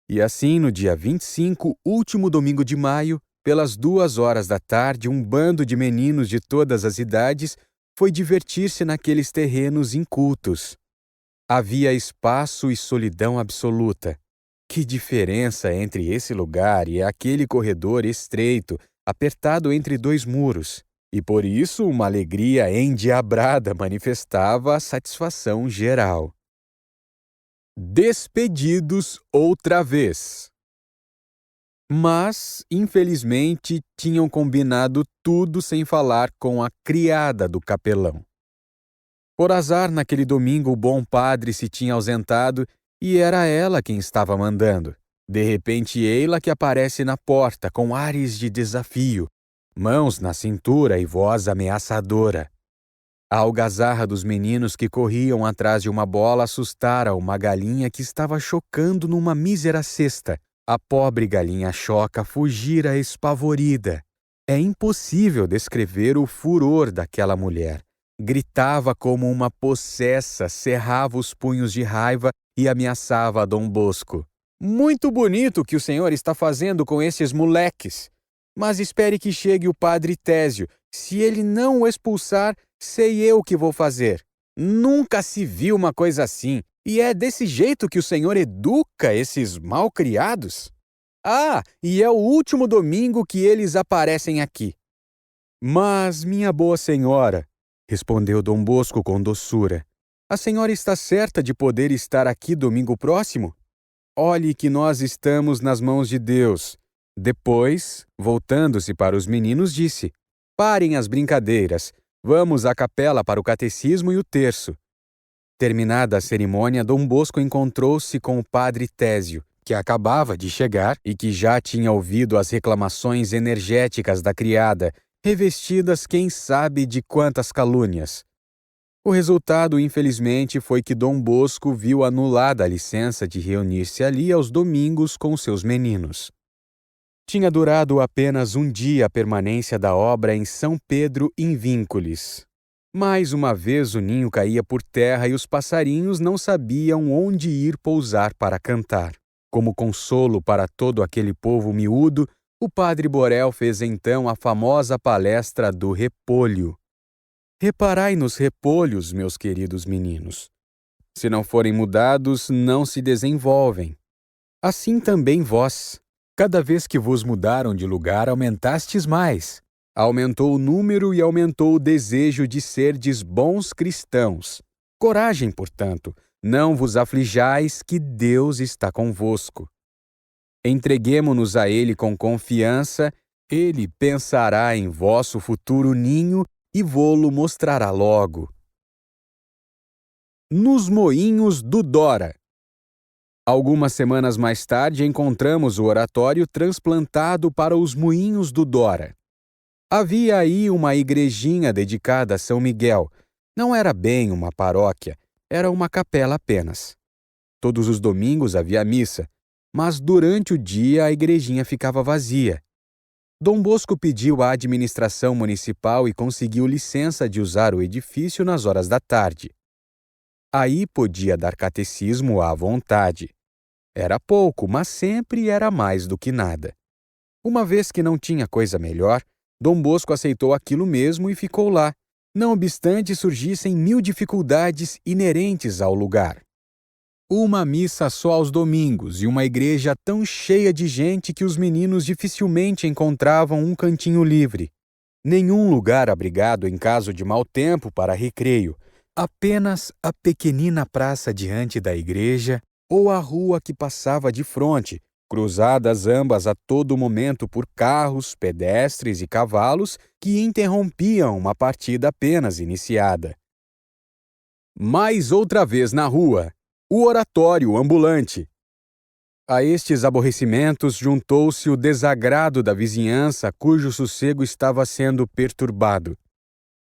E assim, no dia 25, último domingo de maio, pelas 2 horas da tarde, um bando de meninos de todas as idades foi divertir-se naqueles terrenos incultos. Havia espaço e solidão absoluta. Que diferença entre esse lugar e aquele corredor estreito, apertado entre 2 muros. E por isso uma alegria endiabrada manifestava a satisfação geral. Despedidos outra vez. Mas, infelizmente, tinham combinado tudo sem falar com a criada do capelão. Por azar, naquele domingo, o bom padre se tinha ausentado e era ela quem estava mandando. De repente, ei-la que aparece na porta com ares de desafio, mãos na cintura e voz ameaçadora. A algazarra dos meninos que corriam atrás de uma bola assustara uma galinha que estava chocando numa mísera cesta. A pobre galinha choca fugira espavorida. É impossível descrever o furor daquela mulher. Gritava como uma possessa, cerrava os punhos de raiva e ameaçava a Dom Bosco. Muito bonito o que o senhor está fazendo com esses moleques. Mas espere que chegue o padre Tésio, Se ele não o expulsar, sei eu o que vou fazer. Nunca se viu uma coisa assim, e é desse jeito que o Senhor educa esses malcriados? Ah, e é o último domingo que eles aparecem aqui. Mas, minha boa senhora, respondeu Dom Bosco com doçura, a senhora está certa de poder estar aqui domingo próximo? Olhe que nós estamos nas mãos de Deus. Depois, voltando-se para os meninos, disse: Parem as brincadeiras. Vamos à capela para o catecismo e o terço. Terminada a cerimônia, Dom Bosco encontrou-se com o padre Tésio, que acabava de chegar e que já tinha ouvido as reclamações energéticas da criada, revestidas quem sabe de quantas calúnias. O resultado, infelizmente, foi que Dom Bosco viu anulada a licença de reunir-se ali aos domingos com seus meninos. Tinha durado apenas um dia a permanência da obra em São Pedro Invínculis. Mais uma vez o ninho caía por terra e os passarinhos não sabiam onde ir pousar para cantar. Como consolo para todo aquele povo miúdo, o padre Borel fez então a famosa palestra do repolho. Reparai nos repolhos, meus queridos meninos. Se não forem mudados, não se desenvolvem. Assim também vós. Cada vez que vos mudaram de lugar, aumentastes mais. Aumentou o número e aumentou o desejo de serdes bons cristãos. Coragem, portanto, não vos aflijais, que Deus está convosco. Entreguemo-nos a Ele com confiança, Ele pensará em vosso futuro ninho e vô-lo mostrará logo. Nos moinhos do Dora. Algumas semanas mais tarde encontramos o oratório transplantado para os moinhos do Dora. Havia aí uma igrejinha dedicada a São Miguel. Não era bem uma paróquia, era uma capela apenas. Todos os domingos havia missa, mas durante o dia a igrejinha ficava vazia. Dom Bosco pediu à administração municipal e conseguiu licença de usar o edifício nas horas da tarde. Aí podia dar catecismo à vontade. Era pouco, mas sempre era mais do que nada. Uma vez que não tinha coisa melhor, Dom Bosco aceitou aquilo mesmo e ficou lá, não obstante surgissem 1000 dificuldades inerentes ao lugar. Uma missa só aos domingos e uma igreja tão cheia de gente que os meninos dificilmente encontravam um cantinho livre. Nenhum lugar abrigado em caso de mau tempo para recreio, apenas a pequenina praça diante da igreja ou a rua que passava de fronte, cruzadas ambas a todo momento por carros, pedestres e cavalos que interrompiam uma partida apenas iniciada. Mais outra vez na rua, o oratório ambulante. A estes aborrecimentos juntou-se o desagrado da vizinhança cujo sossego estava sendo perturbado.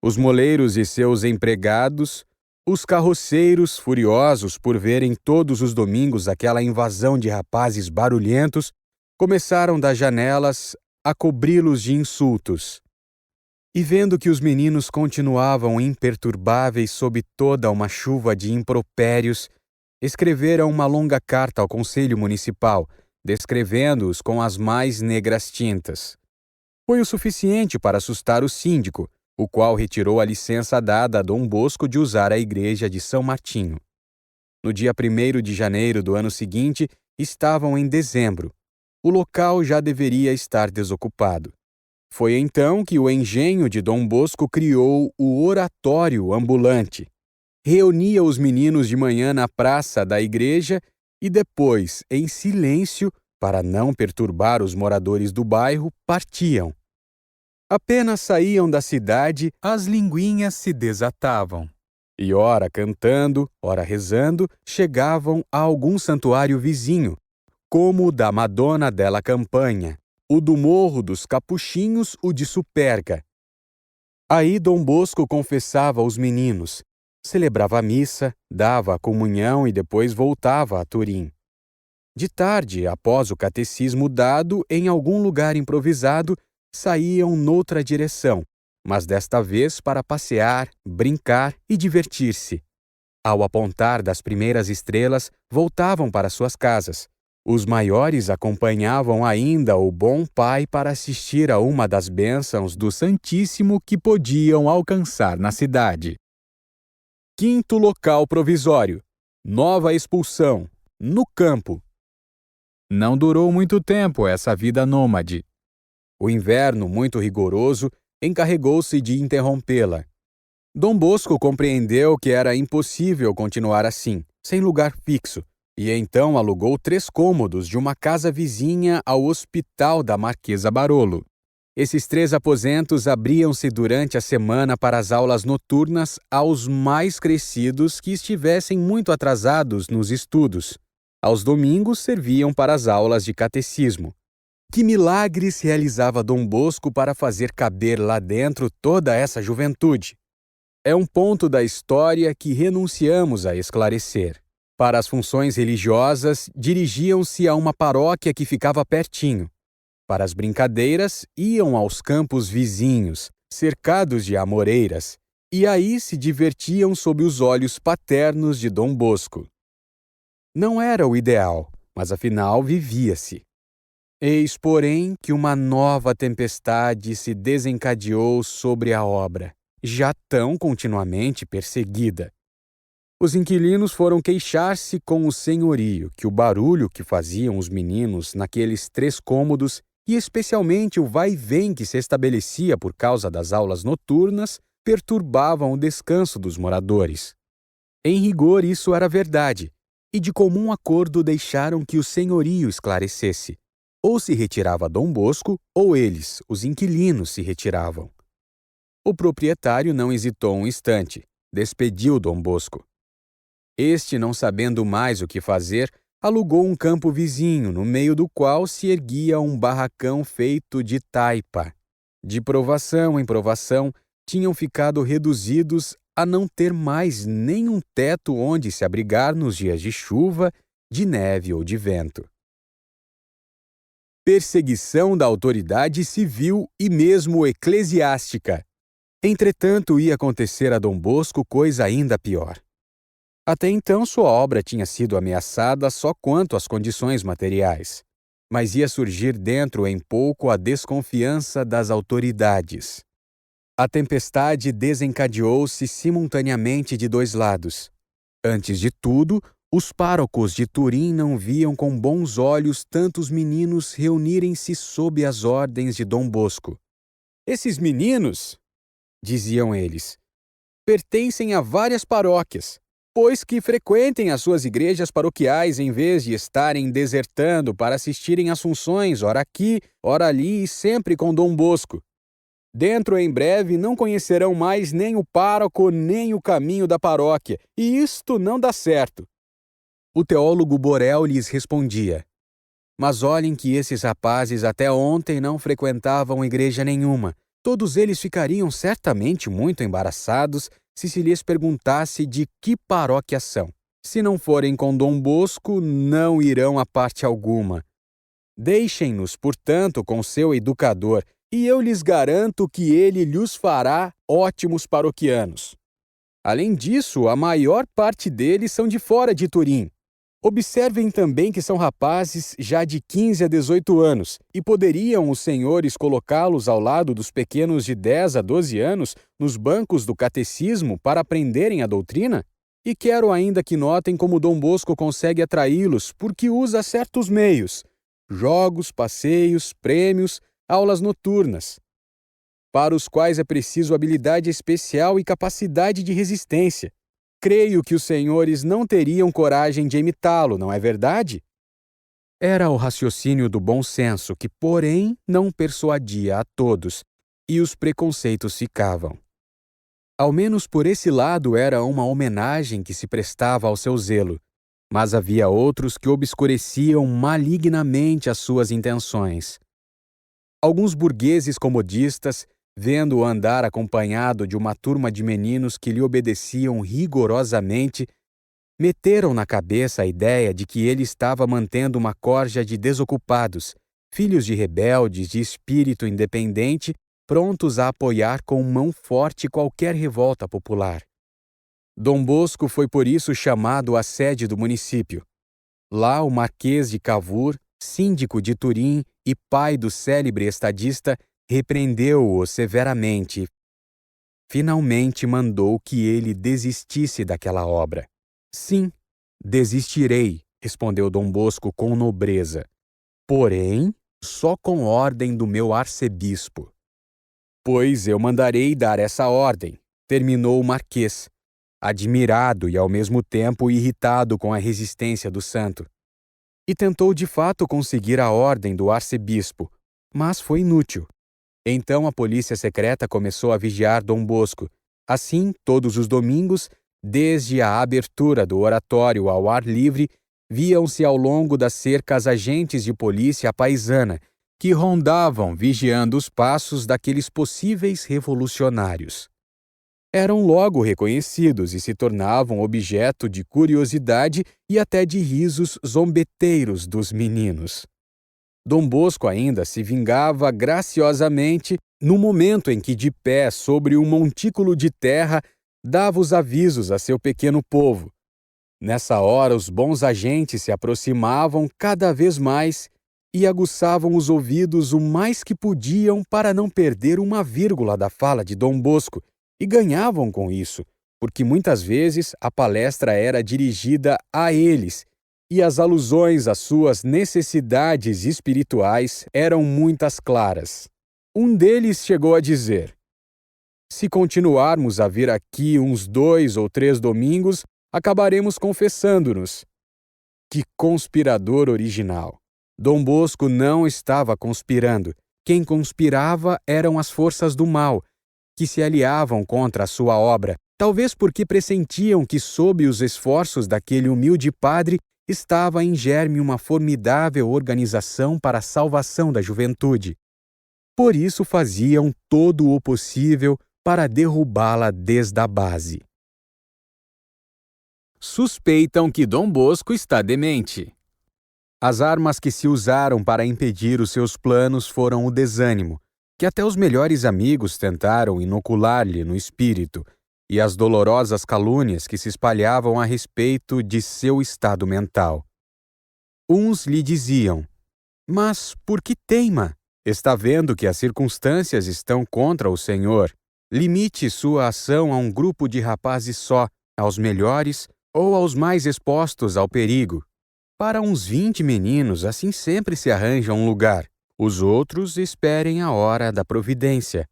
Os moleiros e seus empregados, os carroceiros, furiosos por verem todos os domingos aquela invasão de rapazes barulhentos, começaram das janelas a cobri-los de insultos. E vendo que os meninos continuavam imperturbáveis sob toda uma chuva de impropérios, escreveram uma longa carta ao Conselho Municipal, descrevendo-os com as mais negras tintas. Foi o suficiente para assustar o síndico, o qual retirou a licença dada a Dom Bosco de usar a igreja de São Martinho. No dia 1º de janeiro do ano seguinte, estavam em dezembro. O local já deveria estar desocupado. Foi então que o engenho de Dom Bosco criou o oratório ambulante. Reunia os meninos de manhã na praça da igreja e depois, em silêncio, para não perturbar os moradores do bairro, partiam. Apenas saíam da cidade, as linguinhas se desatavam. E ora cantando, ora rezando, chegavam a algum santuário vizinho, como o da Madonna della Campanha, o do Morro dos Capuchinhos, o de Superga. Aí Dom Bosco confessava aos meninos, celebrava a missa, dava a comunhão e depois voltava a Turim. De tarde, após o catecismo dado, em algum lugar improvisado, saíam noutra direção, mas desta vez para passear, brincar e divertir-se. Ao apontar das primeiras estrelas, voltavam para suas casas. Os maiores acompanhavam ainda o bom pai para assistir a uma das bênçãos do Santíssimo que podiam alcançar na cidade. Quinto local provisório. Nova expulsão. No campo. Não durou muito tempo essa vida nômade. O inverno, muito rigoroso, encarregou-se de interrompê-la. Dom Bosco compreendeu que era impossível continuar assim, sem lugar fixo, e então alugou 3 cômodos de uma casa vizinha ao Hospital da Marquesa Barolo. Esses 3 aposentos abriam-se durante a semana para as aulas noturnas aos mais crescidos que estivessem muito atrasados nos estudos. Aos domingos serviam para as aulas de catecismo. Que milagres realizava Dom Bosco para fazer caber lá dentro toda essa juventude? É um ponto da história que renunciamos a esclarecer. Para as funções religiosas, dirigiam-se a uma paróquia que ficava pertinho. Para as brincadeiras, iam aos campos vizinhos, cercados de amoreiras, e aí se divertiam sob os olhos paternos de Dom Bosco. Não era o ideal, mas afinal vivia-se. Eis, porém, que uma nova tempestade se desencadeou sobre a obra, já tão continuamente perseguida. Os inquilinos foram queixar-se com o senhorio que o barulho que faziam os meninos naqueles 3 cômodos e especialmente o vai-vem que se estabelecia por causa das aulas noturnas perturbavam o descanso dos moradores. Em rigor, isso era verdade, e de comum acordo deixaram que o senhorio esclarecesse. Ou se retirava Dom Bosco, ou eles, os inquilinos, se retiravam. O proprietário não hesitou um instante, despediu Dom Bosco. Este, não sabendo mais o que fazer, alugou um campo vizinho, no meio do qual se erguia um barracão feito de taipa. De provação em provação, tinham ficado reduzidos a não ter mais nenhum teto onde se abrigar nos dias de chuva, de neve ou de vento. Perseguição da autoridade civil e mesmo eclesiástica. Entretanto, ia acontecer a Dom Bosco coisa ainda pior. Até então, sua obra tinha sido ameaçada só quanto às condições materiais, mas ia surgir dentro em pouco a desconfiança das autoridades. A tempestade desencadeou-se simultaneamente de 2 lados. Antes de tudo, os párocos de Turim não viam com bons olhos tantos meninos reunirem-se sob as ordens de Dom Bosco. Esses meninos, diziam eles, pertencem a várias paróquias, pois que frequentem as suas igrejas paroquiais em vez de estarem desertando para assistirem às funções, ora aqui, ora ali e sempre com Dom Bosco. Dentro em breve não conhecerão mais nem o pároco nem o caminho da paróquia, e isto não dá certo. O teólogo Borel lhes respondia: mas olhem que esses rapazes até ontem não frequentavam igreja nenhuma. Todos eles ficariam certamente muito embaraçados se lhes perguntasse de que paróquia são. Se não forem com Dom Bosco, não irão a parte alguma. Deixem-nos, portanto, com seu educador, e eu lhes garanto que ele lhes fará ótimos paroquianos. Além disso, a maior parte deles são de fora de Turim. Observem também que são rapazes já de 15 a 18 anos, e poderiam os senhores colocá-los ao lado dos pequenos de 10 a 12 anos nos bancos do catecismo para aprenderem a doutrina? E quero ainda que notem como Dom Bosco consegue atraí-los porque usa certos meios: jogos, passeios, prêmios, aulas noturnas, para os quais é preciso habilidade especial e capacidade de resistência. Creio que os senhores não teriam coragem de imitá-lo, não é verdade? Era o raciocínio do bom senso que, porém, não persuadia a todos, e os preconceitos ficavam. Ao menos por esse lado era uma homenagem que se prestava ao seu zelo, mas havia outros que obscureciam malignamente as suas intenções. Alguns burgueses comodistas, vendo-o andar acompanhado de uma turma de meninos que lhe obedeciam rigorosamente, meteram na cabeça a ideia de que ele estava mantendo uma corja de desocupados, filhos de rebeldes de espírito independente, prontos a apoiar com mão forte qualquer revolta popular. Dom Bosco foi por isso chamado à sede do município. Lá o Marquês de Cavour, síndico de Turim e pai do célebre estadista, repreendeu-o severamente. Finalmente mandou que ele desistisse daquela obra. Sim, desistirei, respondeu Dom Bosco com nobreza. Porém, só com ordem do meu arcebispo. Pois eu mandarei dar essa ordem, terminou o Marquês, admirado e ao mesmo tempo irritado com a resistência do santo. E tentou de fato conseguir a ordem do arcebispo, mas foi inútil. Então a polícia secreta começou a vigiar Dom Bosco. Assim, todos os domingos, desde a abertura do oratório ao ar livre, viam-se ao longo das cercas agentes de polícia paisana, que rondavam vigiando os passos daqueles possíveis revolucionários. Eram logo reconhecidos e se tornavam objeto de curiosidade e até de risos zombeteiros dos meninos. Dom Bosco ainda se vingava graciosamente no momento em que, de pé sobre um montículo de terra, dava os avisos a seu pequeno povo. Nessa hora, os bons agentes se aproximavam cada vez mais e aguçavam os ouvidos o mais que podiam para não perder uma vírgula da fala de Dom Bosco, e ganhavam com isso, porque muitas vezes a palestra era dirigida a eles, e as alusões às suas necessidades espirituais eram muitas claras. Um deles chegou a dizer: se continuarmos a vir aqui uns 2 ou 3 domingos, acabaremos confessando-nos. Que conspirador original! Dom Bosco não estava conspirando. Quem conspirava eram as forças do mal, que se aliavam contra a sua obra, talvez porque pressentiam que, sob os esforços daquele humilde padre, estava em germe uma formidável organização para a salvação da juventude. Por isso faziam todo o possível para derrubá-la desde a base. Suspeitam que Dom Bosco está demente. As armas que se usaram para impedir os seus planos foram o desânimo, que até os melhores amigos tentaram inocular-lhe no espírito, e as dolorosas calúnias que se espalhavam a respeito de seu estado mental. Uns lhe diziam: mas por que teima? Está vendo que as circunstâncias estão contra o senhor. Limite sua ação a um grupo de rapazes só, aos melhores ou aos mais expostos ao perigo. Para uns 20 meninos, assim sempre se arranja um lugar. Os outros esperem a hora da providência.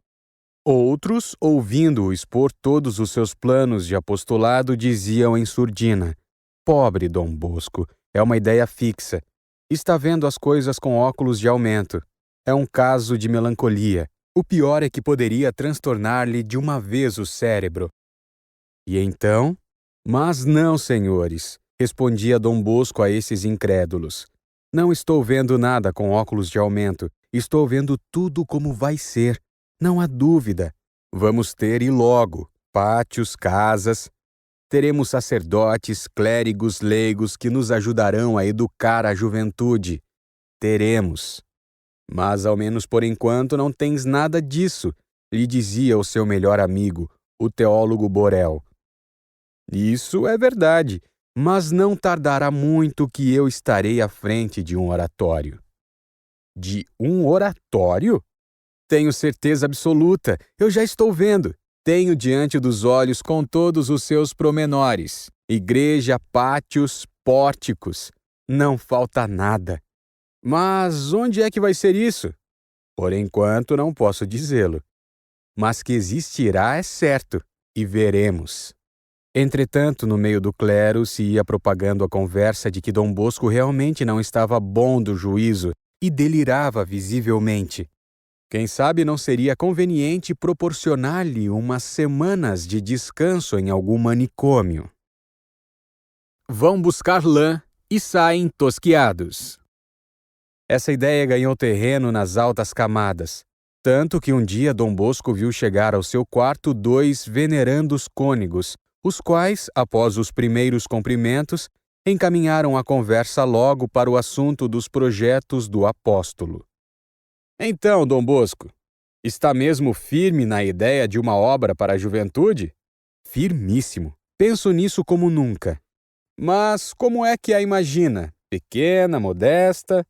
Outros, ouvindo-o expor todos os seus planos de apostolado, diziam em surdina: pobre Dom Bosco, é uma ideia fixa. Está vendo as coisas com óculos de aumento. É um caso de melancolia. O pior é que poderia transtornar-lhe de uma vez o cérebro. E então? Mas não, senhores, respondia Dom Bosco a esses incrédulos. Não estou vendo nada com óculos de aumento. Estou vendo tudo como vai ser. Não há dúvida. Vamos ter e logo pátios, casas. Teremos sacerdotes, clérigos, leigos que nos ajudarão a educar a juventude. Teremos. Mas, ao menos por enquanto, não tens nada disso, lhe dizia o seu melhor amigo, o teólogo Borel. Isso é verdade, mas não tardará muito que eu estarei à frente de um oratório. De um oratório? Tenho certeza absoluta, eu já estou vendo. Tenho diante dos olhos com todos os seus promenores. Igreja, pátios, pórticos. Não falta nada. Mas onde é que vai ser isso? Por enquanto não posso dizê-lo. Mas que existirá é certo, e veremos. Entretanto, no meio do clero se ia propagando a conversa de que Dom Bosco realmente não estava bom do juízo e delirava visivelmente. Quem sabe não seria conveniente proporcionar-lhe umas semanas de descanso em algum manicômio. Vão buscar lã e saem tosquiados. Essa ideia ganhou terreno nas altas camadas, tanto que um dia Dom Bosco viu chegar ao seu quarto 2 venerandos cônegos, os quais, após os primeiros cumprimentos, encaminharam a conversa logo para o assunto dos projetos do apóstolo. Então, Dom Bosco, está mesmo firme na ideia de uma obra para a juventude? Firmíssimo. Penso nisso como nunca. Mas como é que a imagina? Pequena, modesta.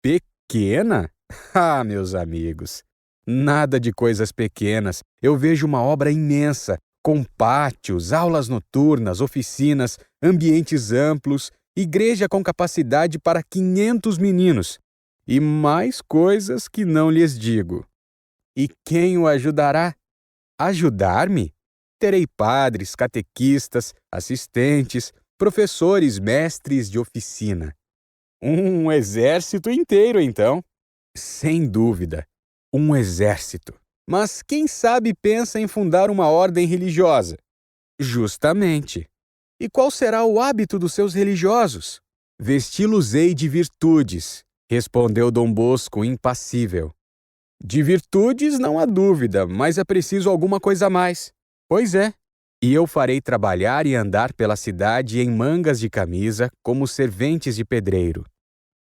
Pequena? Ah, meus amigos, nada de coisas pequenas. Eu vejo uma obra imensa, com pátios, aulas noturnas, oficinas, ambientes amplos, igreja com capacidade para 500 meninos e mais coisas que não lhes digo. E quem o ajudará? Ajudar-me? Terei padres, catequistas, assistentes, professores, mestres de oficina. Um exército inteiro, então. Sem dúvida, um exército. Mas quem sabe pensa em fundar uma ordem religiosa? Justamente. E qual será o hábito dos seus religiosos? Vesti-los-ei de virtudes, respondeu Dom Bosco impassível. De virtudes não há dúvida, mas é preciso alguma coisa a mais. Pois é. E eu farei trabalhar e andar pela cidade em mangas de camisa como serventes de pedreiro.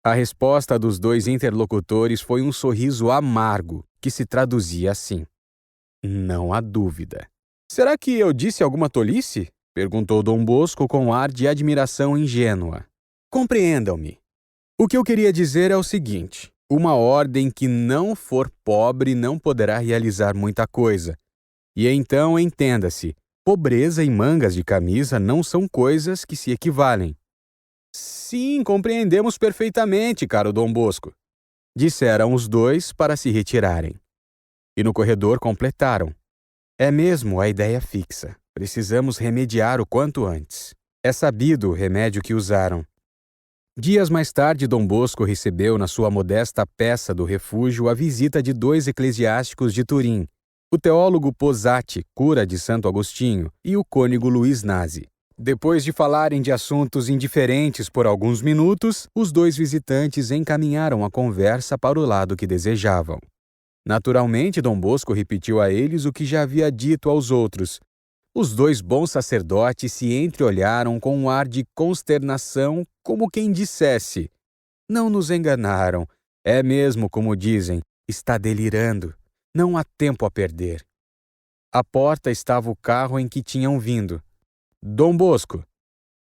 A resposta dos dois interlocutores foi um sorriso amargo, que se traduzia assim: não há dúvida. Será que eu disse alguma tolice? Perguntou Dom Bosco com ar de admiração ingênua. Compreendam-me. O que eu queria dizer é o seguinte: uma ordem que não for pobre não poderá realizar muita coisa. E então entenda-se, pobreza e mangas de camisa não são coisas que se equivalem. Sim, compreendemos perfeitamente, caro Dom Bosco, disseram os dois para se retirarem. E no corredor completaram: é mesmo a ideia fixa. Precisamos remediar o quanto antes. É sabido o remédio que usaram. Dias mais tarde, Dom Bosco recebeu na sua modesta peça do refúgio a visita de dois eclesiásticos de Turim, o teólogo Posati, cura de Santo Agostinho, e o cônego Luiz Nazi. Depois de falarem de assuntos indiferentes por alguns minutos, os dois visitantes encaminharam a conversa para o lado que desejavam. Naturalmente, Dom Bosco repetiu a eles o que já havia dito aos outros. Os dois bons sacerdotes se entreolharam com um ar de consternação, como quem dissesse: não nos enganaram, é mesmo como dizem, está delirando, não há tempo a perder. À porta estava o carro em que tinham vindo. Dom Bosco,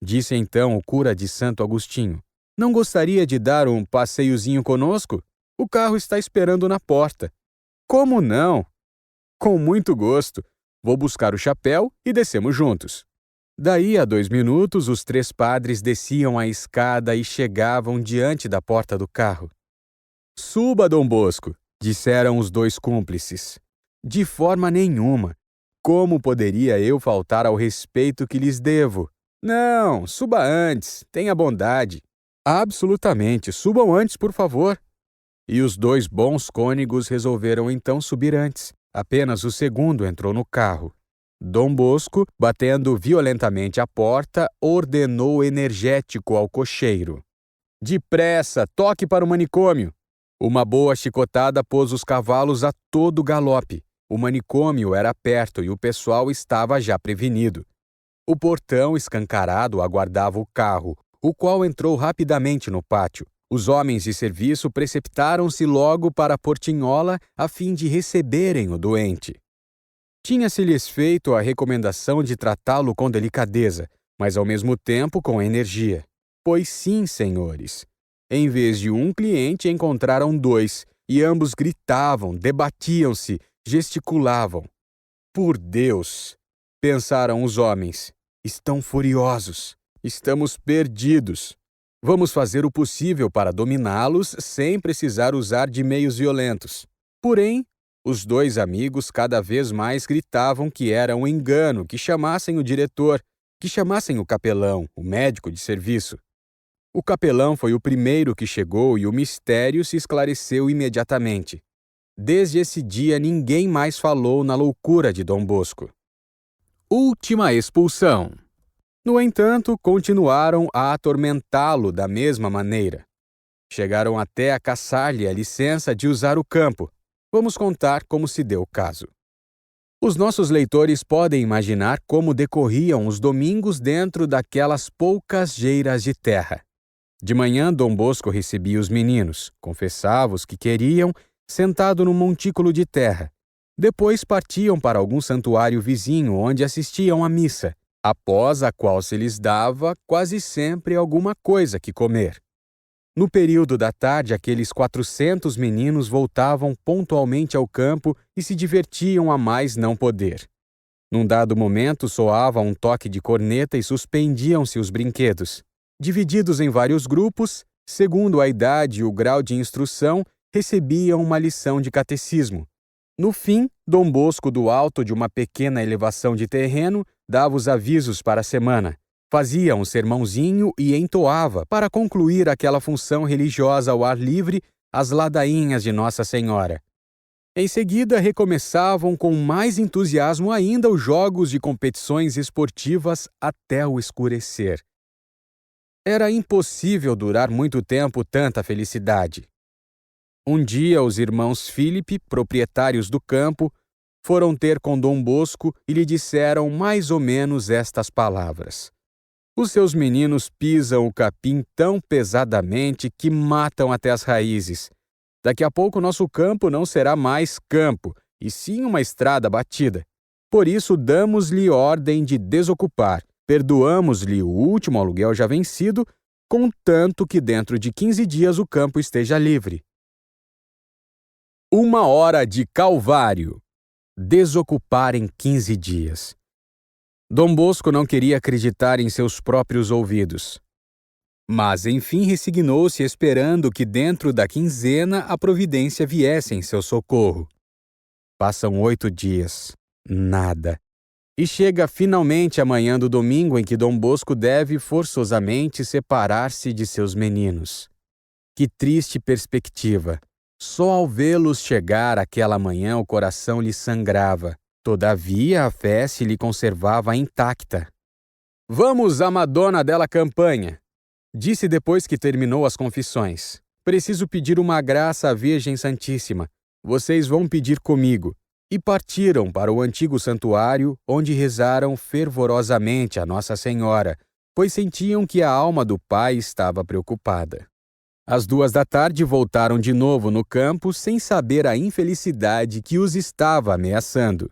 disse então o cura de Santo Agostinho, não gostaria de dar um passeiozinho conosco? O carro está esperando na porta. Como não? Com muito gosto. Vou buscar o chapéu e descemos juntos. Daí a 2 minutos, os 3 padres desciam a escada e chegavam diante da porta do carro. Suba, Dom Bosco, disseram os 2 cúmplices. De forma nenhuma. Como poderia eu faltar ao respeito que lhes devo? Não, suba antes, tenha bondade. Absolutamente, subam antes, por favor. E os 2 bons cônegos resolveram então subir antes. Apenas o segundo entrou no carro. Dom Bosco, batendo violentamente a porta, ordenou energético ao cocheiro: depressa, toque para o manicômio. Uma boa chicotada pôs os cavalos a todo galope. O manicômio era perto e o pessoal estava já prevenido. O portão escancarado aguardava o carro, o qual entrou rapidamente no pátio. Os homens de serviço precipitaram-se logo para a portinhola a fim de receberem o doente. Tinha-se-lhes feito a recomendação de tratá-lo com delicadeza, mas ao mesmo tempo com energia. Pois sim, senhores. Em vez de um cliente, encontraram 2, e ambos gritavam, debatiam-se, gesticulavam. Por Deus, pensaram os homens, estão furiosos, estamos perdidos. Vamos fazer o possível para dominá-los sem precisar usar de meios violentos. Porém, os 2 amigos cada vez mais gritavam que era um engano, que chamassem o diretor, que chamassem o capelão, o médico de serviço. O capelão foi o primeiro que chegou e o mistério se esclareceu imediatamente. Desde esse dia ninguém mais falou na loucura de Dom Bosco. Última expulsão. No entanto, continuaram a atormentá-lo da mesma maneira. Chegaram até a caçar-lhe a licença de usar o campo. Vamos contar como se deu o caso. Os nossos leitores podem imaginar como decorriam os domingos dentro daquelas poucas geiras de terra. De manhã, Dom Bosco recebia os meninos, confessava os que queriam, sentado num montículo de terra. Depois partiam para algum santuário vizinho onde assistiam à missa, após a qual se lhes dava quase sempre alguma coisa que comer. No período da tarde, aqueles 400 meninos voltavam pontualmente ao campo e se divertiam a mais não poder. Num dado momento, soava um toque de corneta e suspendiam-se os brinquedos. Divididos em vários grupos, segundo a idade e o grau de instrução, recebiam uma lição de catecismo. No fim, Dom Bosco, do alto de uma pequena elevação de terreno, dava os avisos para a semana. Fazia um sermãozinho e entoava, para concluir aquela função religiosa ao ar livre, as ladainhas de Nossa Senhora. Em seguida, recomeçavam com mais entusiasmo ainda os jogos de competições esportivas até o escurecer. Era impossível durar muito tempo tanta felicidade. Um dia, os irmãos Philip, proprietários do campo, foram ter com Dom Bosco e lhe disseram mais ou menos estas palavras: os seus meninos pisam o capim tão pesadamente que matam até as raízes. Daqui a pouco nosso campo não será mais campo, e sim uma estrada batida. Por isso damos-lhe ordem de desocupar. Perdoamos-lhe o último aluguel já vencido, contanto que dentro de 15 dias o campo esteja livre. 1 hora de calvário. Desocupar em 15 dias. Dom Bosco não queria acreditar em seus próprios ouvidos. Mas, enfim, resignou-se esperando que dentro da quinzena a providência viesse em seu socorro. Passam 8 dias. Nada. E chega finalmente a manhã do domingo em que Dom Bosco deve forçosamente separar-se de seus meninos. Que triste perspectiva! Só ao vê-los chegar aquela manhã o coração lhe sangrava. Todavia a fé se lhe conservava intacta. Vamos à Madonna della Campanha, disse depois que terminou as confissões. Preciso pedir uma graça à Virgem Santíssima. Vocês vão pedir comigo. E partiram para o antigo santuário, onde rezaram fervorosamente a Nossa Senhora, pois sentiam que a alma do pai estava preocupada. Às 2 da tarde voltaram de novo no campo, sem saber a infelicidade que os estava ameaçando.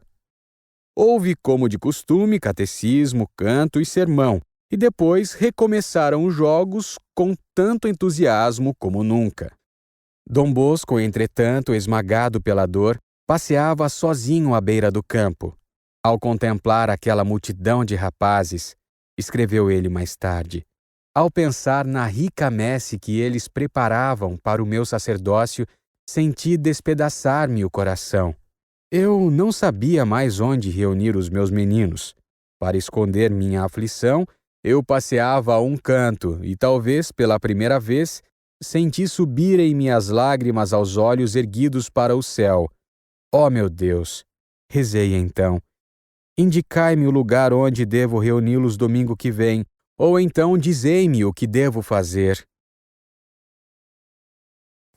Houve, como de costume, catecismo, canto e sermão, e depois recomeçaram os jogos com tanto entusiasmo como nunca. Dom Bosco, entretanto, esmagado pela dor, passeava sozinho à beira do campo. Ao contemplar aquela multidão de rapazes, escreveu ele mais tarde, ao pensar na rica messe que eles preparavam para o meu sacerdócio, senti despedaçar-me o coração. Eu não sabia mais onde reunir os meus meninos. Para esconder minha aflição, eu passeava a um canto e talvez, pela primeira vez, senti subirem-me as lágrimas aos olhos erguidos para o céu. Ó meu Deus! Rezei então. Indicai-me o lugar onde devo reuni-los domingo que vem, ou então dizei-me o que devo fazer.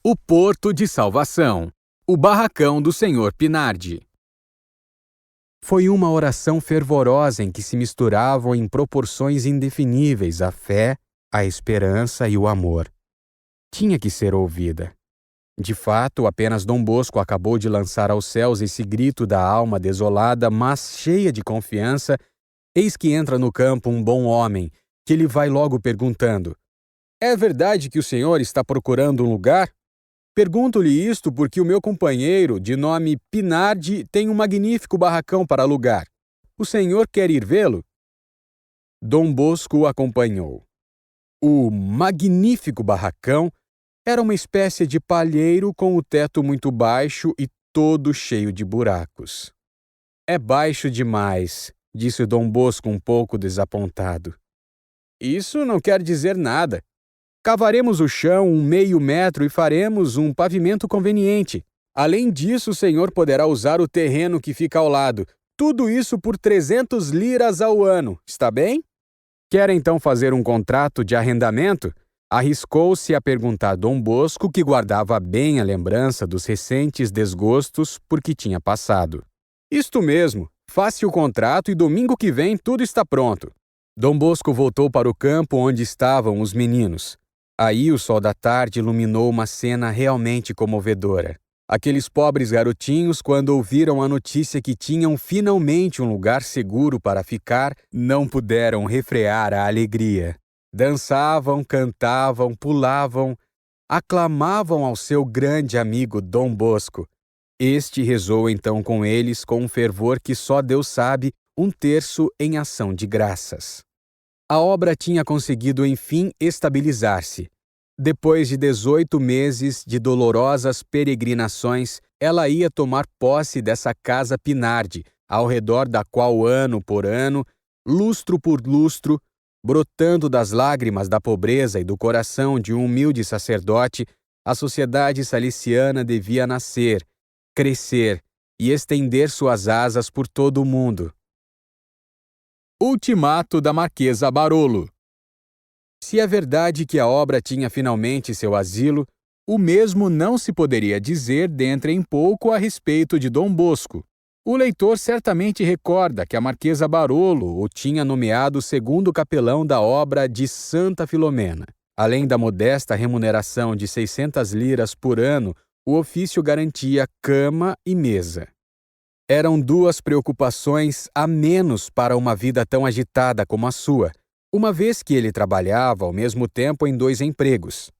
O Porto de Salvação. O barracão do Senhor Pinardi. Foi uma oração fervorosa em que se misturavam em proporções indefiníveis a fé, a esperança e o amor. Tinha que ser ouvida. De fato, apenas Dom Bosco acabou de lançar aos céus esse grito da alma desolada, mas cheia de confiança, eis que entra no campo um bom homem, que lhe vai logo perguntando: é verdade que o senhor está procurando um lugar? Pergunto-lhe isto porque o meu companheiro, de nome Pinardi, tem um magnífico barracão para alugar. O senhor quer ir vê-lo? Dom Bosco o acompanhou. O magnífico barracão era uma espécie de palheiro com o teto muito baixo e todo cheio de buracos. É baixo demais, disse Dom Bosco um pouco desapontado. Isso não quer dizer nada. Cavaremos o chão 1/2 metro e faremos um pavimento conveniente. Além disso, o senhor poderá usar o terreno que fica ao lado. Tudo isso por 300 liras ao ano, está bem? Quer então fazer um contrato de arrendamento? Arriscou-se a perguntar Dom Bosco, que guardava bem a lembrança dos recentes desgostos por que tinha passado. Isto mesmo, faça o contrato e domingo que vem tudo está pronto. Dom Bosco voltou para o campo onde estavam os meninos. Aí o sol da tarde iluminou uma cena realmente comovedora. Aqueles pobres garotinhos, quando ouviram a notícia que tinham finalmente um lugar seguro para ficar, não puderam refrear a alegria. Dançavam, cantavam, pulavam, aclamavam ao seu grande amigo Dom Bosco. Este rezou então com eles com um fervor que só Deus sabe, um terço em ação de graças. A obra tinha conseguido enfim estabilizar-se. Depois de 18 meses de dolorosas peregrinações, ela ia tomar posse dessa casa Pinardi, ao redor da qual ano por ano, lustro por lustro, brotando das lágrimas da pobreza e do coração de um humilde sacerdote, a sociedade salesiana devia nascer, crescer e estender suas asas por todo o mundo. Ultimato da Marquesa Barolo. Se é verdade que a obra tinha finalmente seu asilo, o mesmo não se poderia dizer dentre em pouco a respeito de Dom Bosco. O leitor certamente recorda que a Marquesa Barolo o tinha nomeado segundo capelão da obra de Santa Filomena. Além da modesta remuneração de 600 liras por ano, o ofício garantia cama e mesa. Eram duas preocupações a menos para uma vida tão agitada como a sua, uma vez que ele trabalhava ao mesmo tempo em 2 empregos: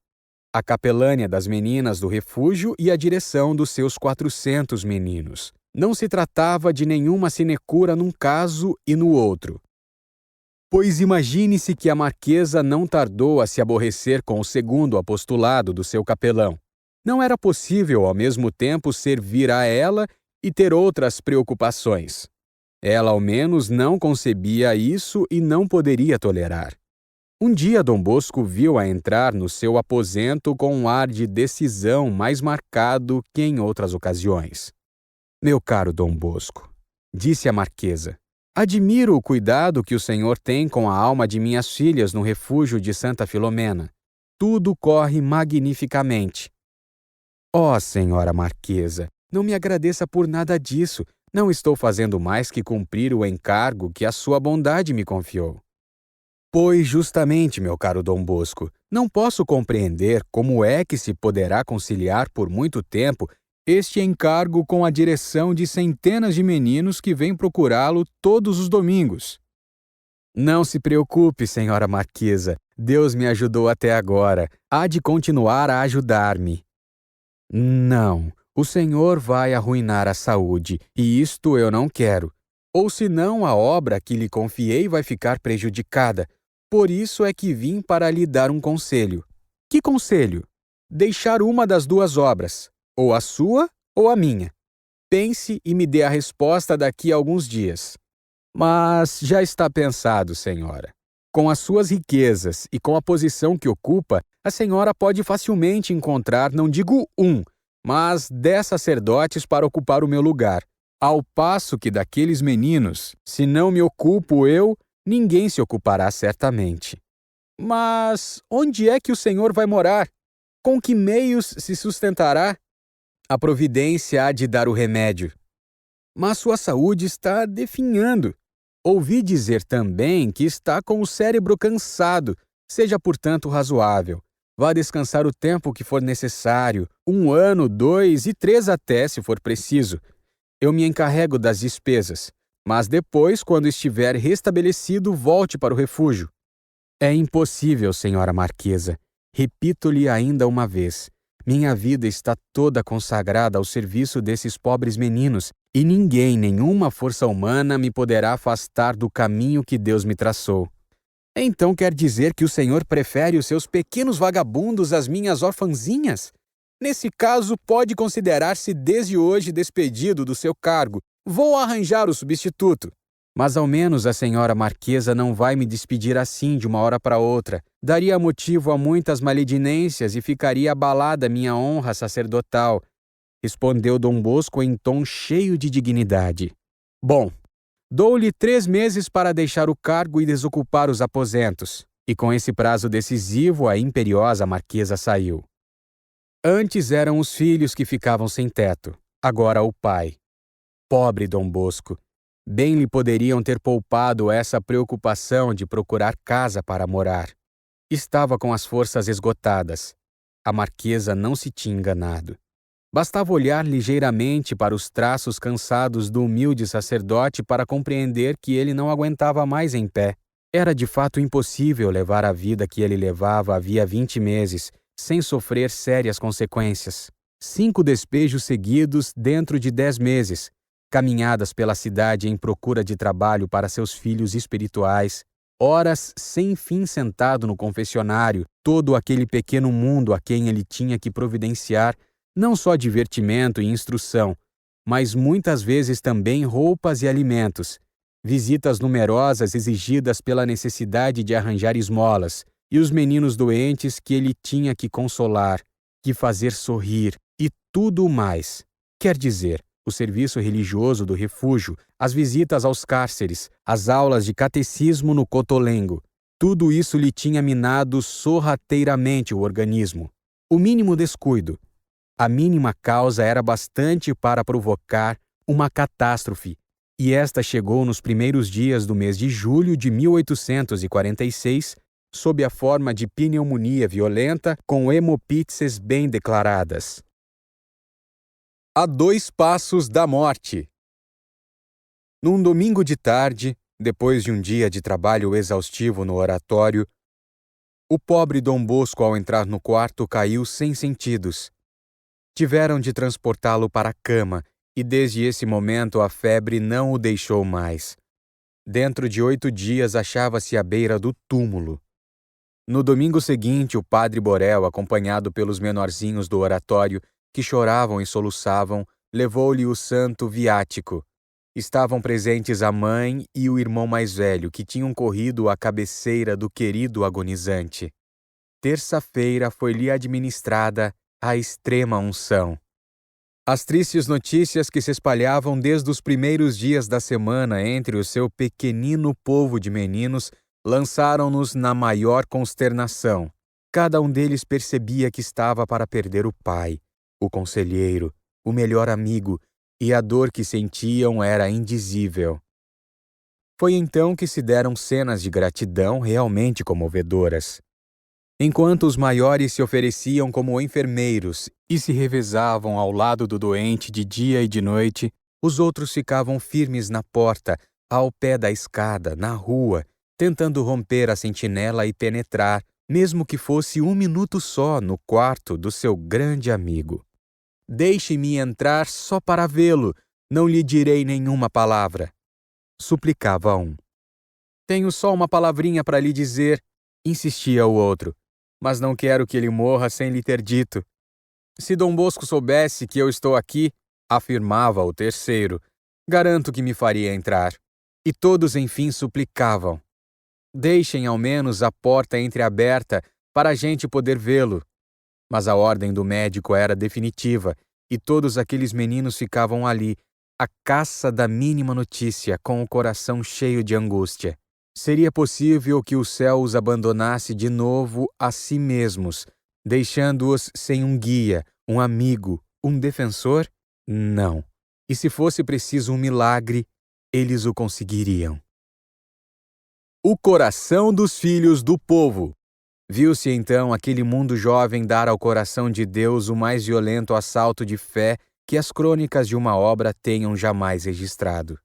a capelânia das meninas do refúgio e a direção dos seus 400 meninos. Não se tratava de nenhuma sinecura num caso e no outro. Pois imagine-se que a marquesa não tardou a se aborrecer com o segundo apostolado do seu capelão. Não era possível ao mesmo tempo servir a ela e ter outras preocupações. Ela ao menos não concebia isso e não poderia tolerar. Um dia Dom Bosco viu-a entrar no seu aposento com um ar de decisão mais marcado que em outras ocasiões. Meu caro Dom Bosco, disse a marquesa, admiro o cuidado que o senhor tem com a alma de minhas filhas no refúgio de Santa Filomena. Tudo corre magnificamente. Ó, senhora marquesa, não me agradeça por nada disso. Não estou fazendo mais que cumprir o encargo que a sua bondade me confiou. Pois justamente, meu caro Dom Bosco, não posso compreender como é que se poderá conciliar por muito tempo este encargo com a direção de centenas de meninos que vêm procurá-lo todos os domingos. Não se preocupe, senhora marquesa, Deus me ajudou até agora, há de continuar a ajudar-me. Não, o senhor vai arruinar a saúde, e isto eu não quero. Ou senão a obra que lhe confiei vai ficar prejudicada. Por isso é que vim para lhe dar um conselho. Que conselho? Deixar uma das 2 obras, ou a sua ou a minha. Pense e me dê a resposta daqui a alguns dias. Mas já está pensado, senhora. Com as suas riquezas e com a posição que ocupa, a senhora pode facilmente encontrar, não digo 1, mas 10 sacerdotes para ocupar o meu lugar. Ao passo que daqueles meninos, se não me ocupo eu, ninguém se ocupará certamente. Mas onde é que o senhor vai morar? Com que meios se sustentará? A providência há de dar o remédio. Mas sua saúde está definhando. Ouvi dizer também que está com o cérebro cansado. Seja, portanto, razoável. Vá descansar o tempo que for necessário, 1 ano, 2 e 3 até, se for preciso. Eu me encarrego das despesas, mas depois, quando estiver restabelecido, volte para o refúgio. É impossível, senhora marquesa. Repito-lhe ainda uma vez. Minha vida está toda consagrada ao serviço desses pobres meninos, e ninguém, nenhuma força humana me poderá afastar do caminho que Deus me traçou. Então quer dizer que o senhor prefere os seus pequenos vagabundos às minhas orfanzinhas? Nesse caso, pode considerar-se desde hoje despedido do seu cargo. Vou arranjar o substituto. Mas ao menos a senhora marquesa não vai me despedir assim de uma hora para outra. Daria motivo a muitas maledinências e ficaria abalada minha honra sacerdotal, respondeu Dom Bosco em tom cheio de dignidade. Bom, dou-lhe 3 meses para deixar o cargo e desocupar os aposentos. E com esse prazo decisivo, a imperiosa marquesa saiu. Antes eram os filhos que ficavam sem teto, agora o pai. Pobre Dom Bosco! Bem lhe poderiam ter poupado essa preocupação de procurar casa para morar. Estava com as forças esgotadas. A marquesa não se tinha enganado. Bastava olhar ligeiramente para os traços cansados do humilde sacerdote para compreender que ele não aguentava mais em pé. Era de fato impossível levar a vida que ele levava havia 20 meses, sem sofrer sérias consequências. 5 despejos seguidos dentro de 10 meses, caminhadas pela cidade em procura de trabalho para seus filhos espirituais, horas sem fim sentado no confessionário, todo aquele pequeno mundo a quem ele tinha que providenciar não só divertimento e instrução, mas muitas vezes também roupas e alimentos, visitas numerosas exigidas pela necessidade de arranjar esmolas, e os meninos doentes que ele tinha que consolar, que fazer sorrir, e tudo mais. Quer dizer, o serviço religioso do refúgio, as visitas aos cárceres, as aulas de catecismo no Cotolengo, tudo isso lhe tinha minado sorrateiramente o organismo. O mínimo descuido, a mínima causa era bastante para provocar uma catástrofe, e esta chegou nos primeiros dias do mês de julho de 1846, sob a forma de pneumonia violenta com hemopíteses bem declaradas. A 2 passos da morte. Num domingo de tarde, depois de um dia de trabalho exaustivo no oratório, o pobre Dom Bosco, ao entrar no quarto, caiu sem sentidos. Tiveram de transportá-lo para a cama, e desde esse momento a febre não o deixou mais. Dentro de 8 dias achava-se à beira do túmulo. No domingo seguinte, o padre Borel, acompanhado pelos menorzinhos do oratório, que choravam e soluçavam, levou-lhe o santo viático. Estavam presentes a mãe e o irmão mais velho, que tinham corrido à cabeceira do querido agonizante. Terça-feira foi-lhe administrada a extrema unção. As tristes notícias que se espalhavam desde os primeiros dias da semana entre o seu pequenino povo de meninos lançaram-nos na maior consternação. Cada um deles percebia que estava para perder o pai, o conselheiro, o melhor amigo, e a dor que sentiam era indizível. Foi então que se deram cenas de gratidão realmente comovedoras. Enquanto os maiores se ofereciam como enfermeiros e se revezavam ao lado do doente de dia e de noite, os outros ficavam firmes na porta, ao pé da escada, na rua, tentando romper a sentinela e penetrar, mesmo que fosse 1 minuto só, no quarto do seu grande amigo. Deixe-me entrar só para vê-lo, não lhe direi nenhuma palavra. Suplicava um. Tenho só uma palavrinha para lhe dizer, insistia o outro, mas não quero que ele morra sem lhe ter dito. Se Dom Bosco soubesse que eu estou aqui, afirmava o terceiro, garanto que me faria entrar. E todos enfim suplicavam. Deixem ao menos a porta entreaberta para a gente poder vê-lo. Mas a ordem do médico era definitiva e todos aqueles meninos ficavam ali, à caça da mínima notícia, com o coração cheio de angústia. Seria possível que o céu os abandonasse de novo a si mesmos, deixando-os sem um guia, um amigo, um defensor? Não. E se fosse preciso um milagre, eles o conseguiriam. O coração dos filhos do povo. Viu-se então aquele mundo jovem dar ao coração de Deus o mais violento assalto de fé que as crônicas de uma obra tenham jamais registrado.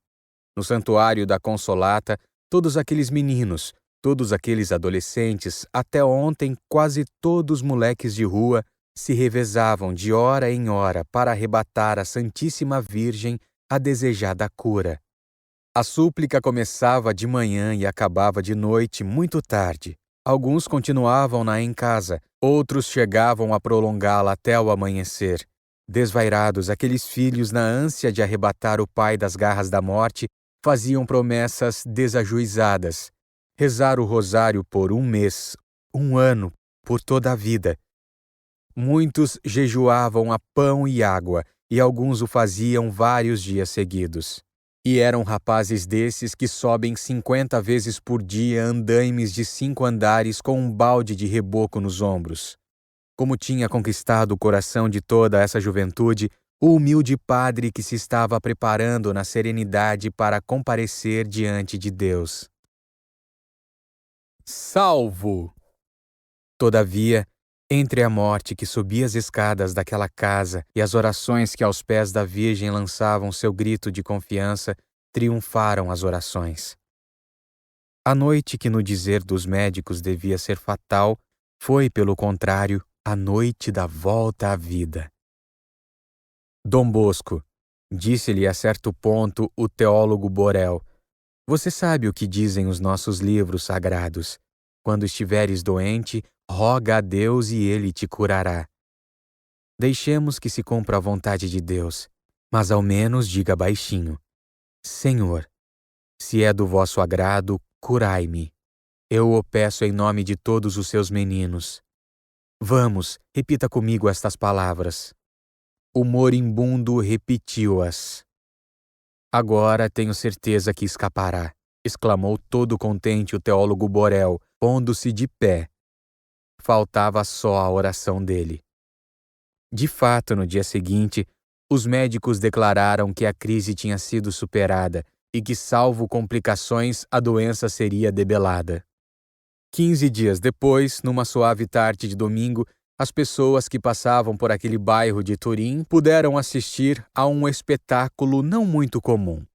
No santuário da Consolata, todos aqueles meninos, todos aqueles adolescentes, até ontem quase todos moleques de rua, se revezavam de hora em hora para arrebatar à Santíssima Virgem a desejada cura. A súplica começava de manhã e acabava de noite muito tarde. Alguns continuavam-na em casa, outros chegavam a prolongá-la até o amanhecer. Desvairados, aqueles filhos, na ânsia de arrebatar o pai das garras da morte, faziam promessas desajuizadas. Rezar o rosário por 1 mês, 1 ano, por toda a vida. Muitos jejuavam a pão e água, e alguns o faziam vários dias seguidos. E eram rapazes desses que sobem 50 vezes por dia andaimes de 5 andares com um balde de reboco nos ombros. Como tinha conquistado o coração de toda essa juventude, o humilde padre que se estava preparando na serenidade para comparecer diante de Deus. Salvo! Todavia, entre a morte que subia as escadas daquela casa e as orações que aos pés da Virgem lançavam seu grito de confiança, triunfaram as orações. A noite que no dizer dos médicos devia ser fatal, foi, pelo contrário, a noite da volta à vida. Dom Bosco, disse-lhe a certo ponto o teólogo Borel, você sabe o que dizem os nossos livros sagrados. Quando estiveres doente, roga a Deus e Ele te curará. Deixemos que se cumpra a vontade de Deus, mas ao menos diga baixinho: Senhor, se é do vosso agrado, curai-me. Eu o peço em nome de todos os seus meninos. Vamos, repita comigo estas palavras. O moribundo repetiu-as. Agora tenho certeza que escapará, exclamou todo contente o teólogo Borel, pondo-se de pé. Faltava só a oração dele. De fato, no dia seguinte, os médicos declararam que a crise tinha sido superada e que, salvo complicações, a doença seria debelada. 15 dias depois, numa suave tarde de domingo, as pessoas que passavam por aquele bairro de Turim puderam assistir a um espetáculo não muito comum.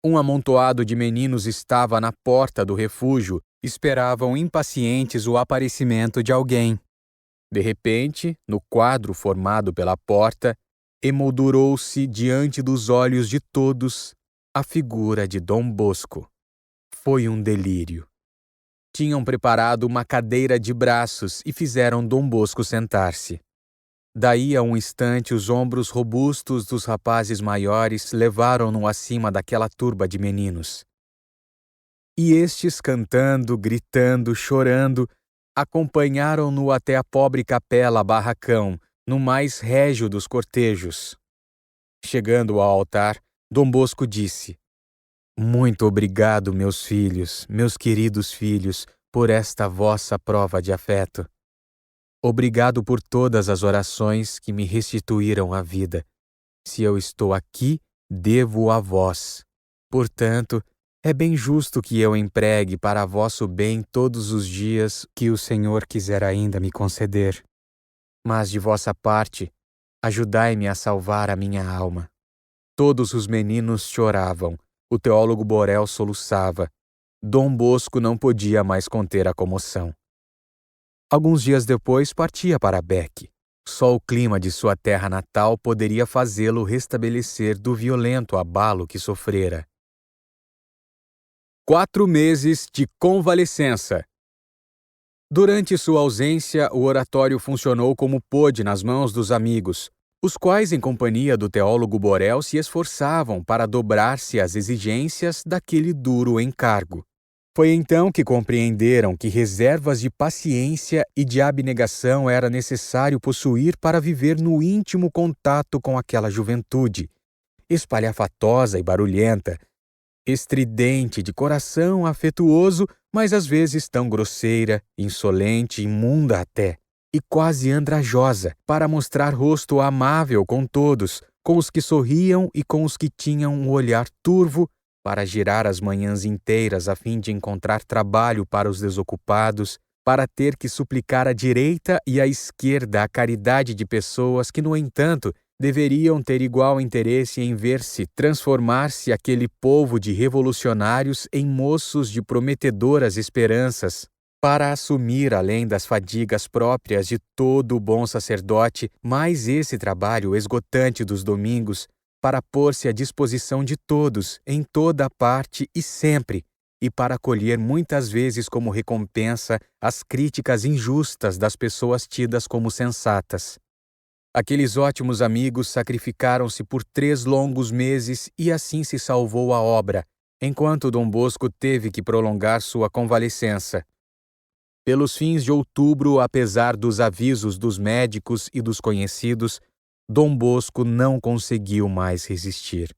Um amontoado de meninos estava na porta do refúgio, esperavam impacientes o aparecimento de alguém. De repente, no quadro formado pela porta, emoldurou-se diante dos olhos de todos a figura de Dom Bosco. Foi um delírio. Tinham preparado uma cadeira de braços e fizeram Dom Bosco sentar-se. Daí a um instante os ombros robustos dos rapazes maiores levaram-no acima daquela turba de meninos. E estes, cantando, gritando, chorando, acompanharam-no até a pobre capela barracão, no mais régio dos cortejos. Chegando ao altar, Dom Bosco disse: Muito obrigado, meus filhos, meus queridos filhos, por esta vossa prova de afeto. Obrigado por todas as orações que me restituíram a vida. Se eu estou aqui, devo a vós. Portanto, é bem justo que eu empregue para vosso bem todos os dias que o Senhor quiser ainda me conceder. Mas de vossa parte, ajudai-me a salvar a minha alma. Todos os meninos choravam, o teólogo Borel soluçava. Dom Bosco não podia mais conter a comoção. Alguns dias depois partia para Bec. Só o clima de sua terra natal poderia fazê-lo restabelecer do violento abalo que sofrera. 4 meses de convalescença. Durante sua ausência, o oratório funcionou como pôde nas mãos dos amigos, os quais, em companhia do teólogo Borel, se esforçavam para dobrar-se às exigências daquele duro encargo. Foi então que compreenderam que reservas de paciência e de abnegação era necessário possuir para viver no íntimo contato com aquela juventude, espalhafatosa e barulhenta, estridente, de coração afetuoso, mas às vezes tão grosseira, insolente, imunda até, e quase andrajosa, para mostrar rosto amável com todos, com os que sorriam e com os que tinham um olhar turvo, para girar as manhãs inteiras a fim de encontrar trabalho para os desocupados, para ter que suplicar à direita e à esquerda a caridade de pessoas que, no entanto, deveriam ter igual interesse em ver-se transformar-se aquele povo de revolucionários em moços de prometedoras esperanças, para assumir, além das fadigas próprias de todo o bom sacerdote, mais esse trabalho esgotante dos domingos, para pôr-se à disposição de todos, em toda a parte e sempre, e para colher muitas vezes como recompensa as críticas injustas das pessoas tidas como sensatas. Aqueles ótimos amigos sacrificaram-se por 3 longos meses e assim se salvou a obra, enquanto Dom Bosco teve que prolongar sua convalescença. Pelos fins de outubro, apesar dos avisos dos médicos e dos conhecidos, Dom Bosco não conseguiu mais resistir.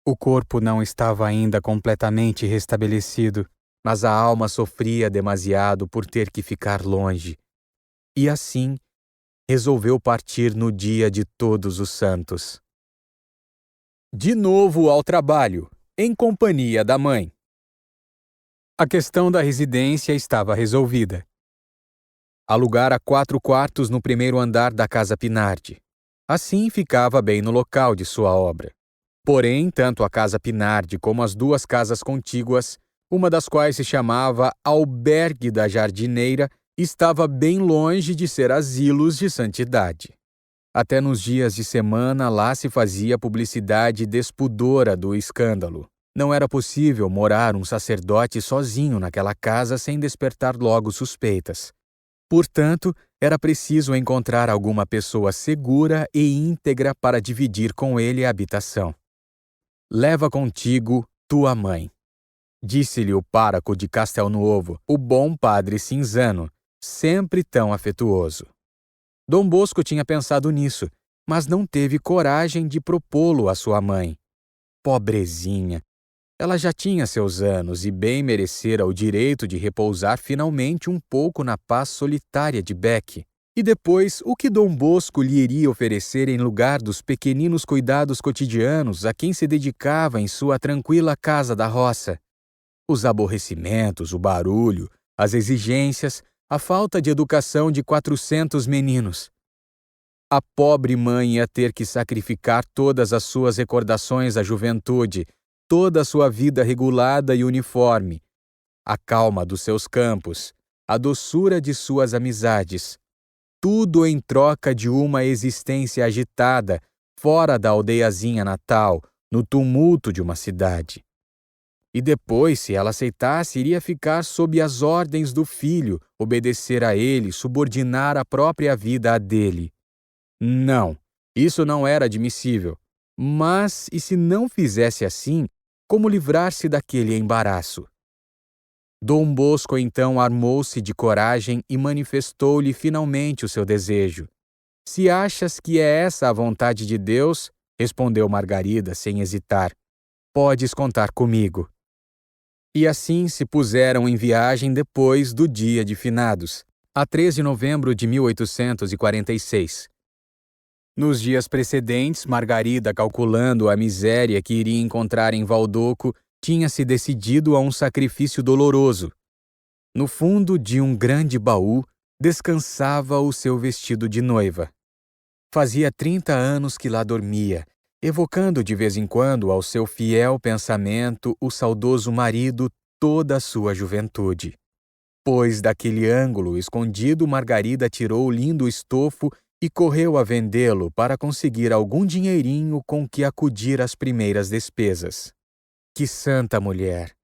O corpo não estava ainda completamente restabelecido, mas a alma sofria demasiado por ter que ficar longe. E assim, resolveu partir no dia de Todos os Santos. De novo ao trabalho, em companhia da mãe. A questão da residência estava resolvida. Alugara 4 quartos no primeiro andar da Casa Pinardi. Assim ficava bem no local de sua obra. Porém, tanto a Casa Pinardi como as 2 casas contíguas, uma das quais se chamava Albergue da Jardineira, estava bem longe de ser asilos de santidade. Até nos dias de semana lá se fazia publicidade despudora do escândalo. Não era possível morar um sacerdote sozinho naquela casa sem despertar logo suspeitas. Portanto, era preciso encontrar alguma pessoa segura e íntegra para dividir com ele a habitação. Leva contigo tua mãe, disse-lhe o pároco de Castelnuovo, o bom padre Cinzano, sempre tão afetuoso. Dom Bosco tinha pensado nisso, mas não teve coragem de propô-lo à sua mãe. Pobrezinha! Ela já tinha seus anos e bem merecera o direito de repousar finalmente um pouco na paz solitária de Bec. E depois, o que Dom Bosco lhe iria oferecer em lugar dos pequeninos cuidados cotidianos a quem se dedicava em sua tranquila casa da roça? Os aborrecimentos, o barulho, as exigências, a falta de educação de 400 meninos. A pobre mãe ia ter que sacrificar todas as suas recordações da juventude, toda a sua vida regulada e uniforme, a calma dos seus campos, a doçura de suas amizades, tudo em troca de uma existência agitada, fora da aldeiazinha natal, no tumulto de uma cidade. E depois, se ela aceitasse, iria ficar sob as ordens do filho, obedecer a ele, subordinar a própria vida à dele. Não, isso não era admissível. Mas, e se não fizesse assim, como livrar-se daquele embaraço? Dom Bosco então armou-se de coragem e manifestou-lhe finalmente o seu desejo. Se achas que é essa a vontade de Deus, respondeu Margarida sem hesitar, podes contar comigo. E assim se puseram em viagem depois do dia de finados, a 3 de novembro de 1846. Nos dias precedentes, Margarida, calculando a miséria que iria encontrar em Valdoco, tinha-se decidido a um sacrifício doloroso. No fundo de um grande baú, descansava o seu vestido de noiva. Fazia 30 anos que lá dormia, evocando de vez em quando ao seu fiel pensamento o saudoso marido toda a sua juventude. Pois daquele ângulo escondido Margarida tirou o lindo estofo e correu a vendê-lo para conseguir algum dinheirinho com que acudir às primeiras despesas. Que santa mulher!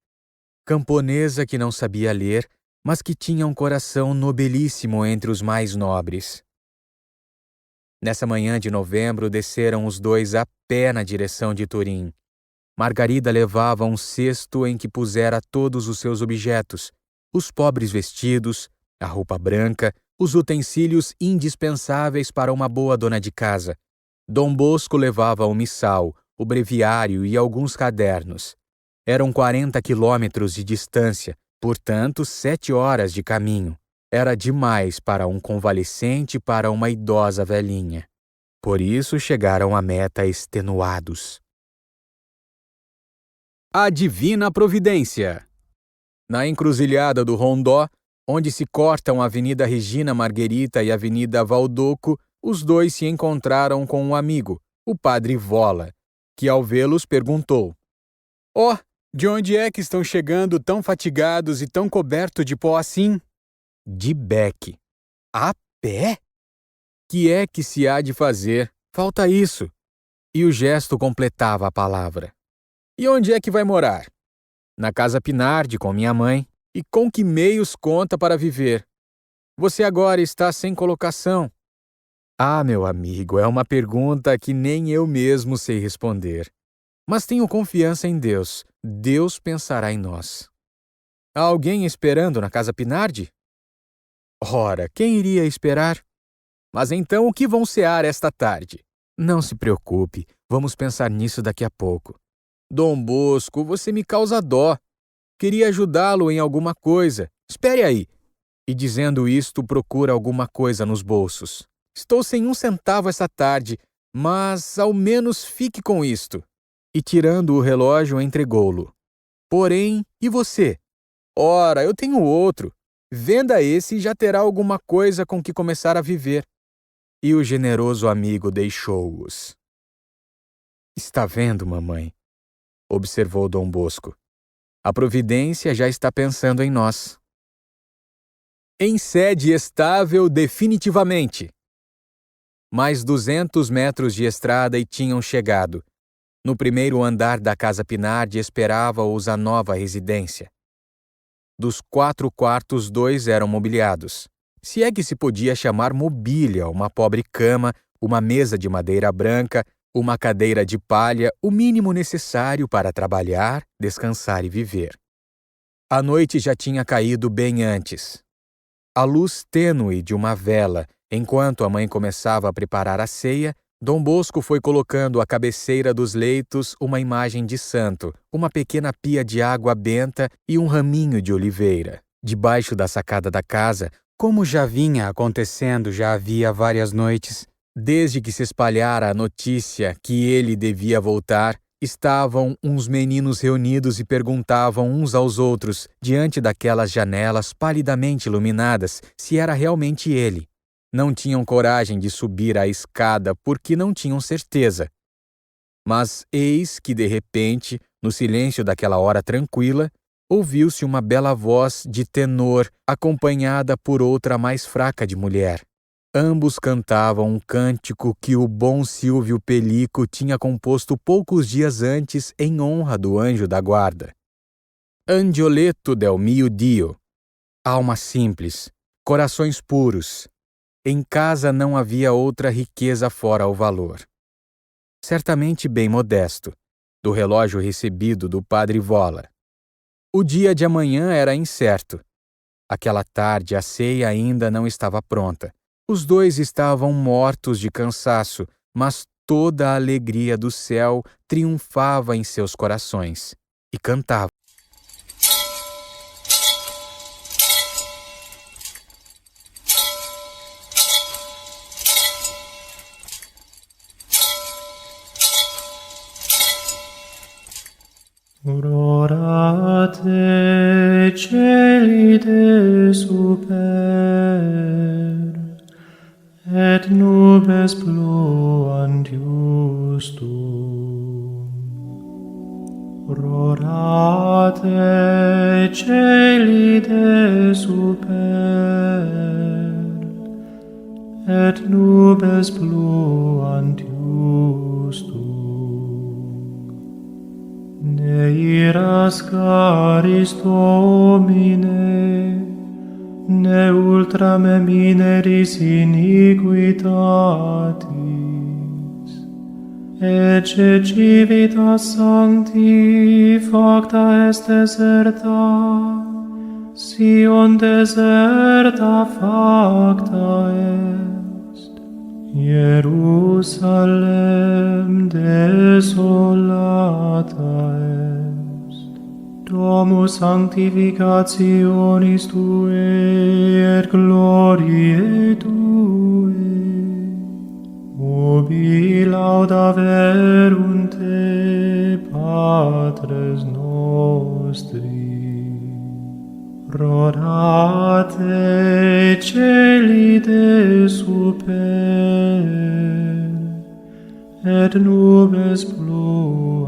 Camponesa que não sabia ler, mas que tinha um coração nobilíssimo entre os mais nobres. Nessa manhã de novembro desceram os dois a pé na direção de Turim. Margarida levava um cesto em que pusera todos os seus objetos, os pobres vestidos, a roupa branca, os utensílios indispensáveis para uma boa dona de casa. Dom Bosco levava o missal, o breviário e alguns cadernos. Eram 40 quilômetros de distância, portanto 7 horas de caminho. Era demais para um convalescente e para uma idosa velhinha. Por isso chegaram à meta extenuados. A Divina Providência. Na encruzilhada do Rondó, onde se cortam a Avenida Regina Margherita e a Avenida Valdoco, os dois se encontraram com um amigo, o padre Vola, que ao vê-los perguntou: "Ó, de onde é que estão chegando tão fatigados e tão coberto de pó assim?" "De Bec." "A pé? Que é que se há de fazer? Falta isso." E o gesto completava a palavra. "E onde é que vai morar?" "Na Casa Pinardi, com minha mãe." "E com que meios conta para viver? Você agora está sem colocação." "Ah, meu amigo, é uma pergunta que nem eu mesmo sei responder. Mas tenho confiança em Deus. Deus pensará em nós." "Há alguém esperando na Casa Pinardi?" "Ora, quem iria esperar?" "Mas então o que vão cear esta tarde?" "Não se preocupe, vamos pensar nisso daqui a pouco." "Dom Bosco, você me causa dó. Queria ajudá-lo em alguma coisa. Espere aí." E dizendo isto, procura alguma coisa nos bolsos. "Estou sem um centavo essa tarde, mas ao menos fique com isto." E tirando o relógio, entregou-lo. "Porém, e você?" "Ora, eu tenho outro. Venda esse e já terá alguma coisa com que começar a viver." E o generoso amigo deixou-os. "Está vendo, mamãe?" observou Dom Bosco. "A providência já está pensando em nós." Em sede estável definitivamente. Mais 200 metros de estrada e tinham chegado. No primeiro andar da Casa Pinardi esperava-os a nova residência. Dos 4 quartos, 2 eram mobiliados. Se é que se podia chamar mobília uma pobre cama, uma mesa de madeira branca, uma cadeira de palha, o mínimo necessário para trabalhar, descansar e viver. A noite já tinha caído bem antes. A luz tênue de uma vela, enquanto a mãe começava a preparar a ceia, Dom Bosco foi colocando à cabeceira dos leitos uma imagem de santo, uma pequena pia de água benta e um raminho de oliveira. Debaixo da sacada da casa, como já vinha acontecendo já havia várias noites, desde que se espalhara a notícia que ele devia voltar, estavam uns meninos reunidos e perguntavam uns aos outros, diante daquelas janelas palidamente iluminadas, se era realmente ele. Não tinham coragem de subir a escada porque não tinham certeza. Mas eis que, de repente, no silêncio daquela hora tranquila, ouviu-se uma bela voz de tenor, acompanhada por outra mais fraca de mulher. Ambos cantavam um cântico que o bom Silvio Pellico tinha composto poucos dias antes em honra do anjo da guarda. Angioletto del mio Dio. Alma simples, corações puros. Em casa não havia outra riqueza fora o valor. Certamente bem modesto, do relógio recebido do padre Vola. O dia de amanhã era incerto. Aquela tarde a ceia ainda não estava pronta. Os dois estavam mortos de cansaço, mas toda a alegria do céu triunfava em seus corações. E cantavam. Ora te celi de super, et nubes pluant justum. Ora te celi de super, et nubes pluant justum. Ne iras caris Domine, ne ultra me mineris iniquitatis, ecce civitas sancti facta est deserta, Sion deserta facta est. Jerusalem desolata est, domus sanctificationis Tuae et gloriae Tuae, ubi laudaverunt te Patres nostri. Rorate celi de super, et nubes pluant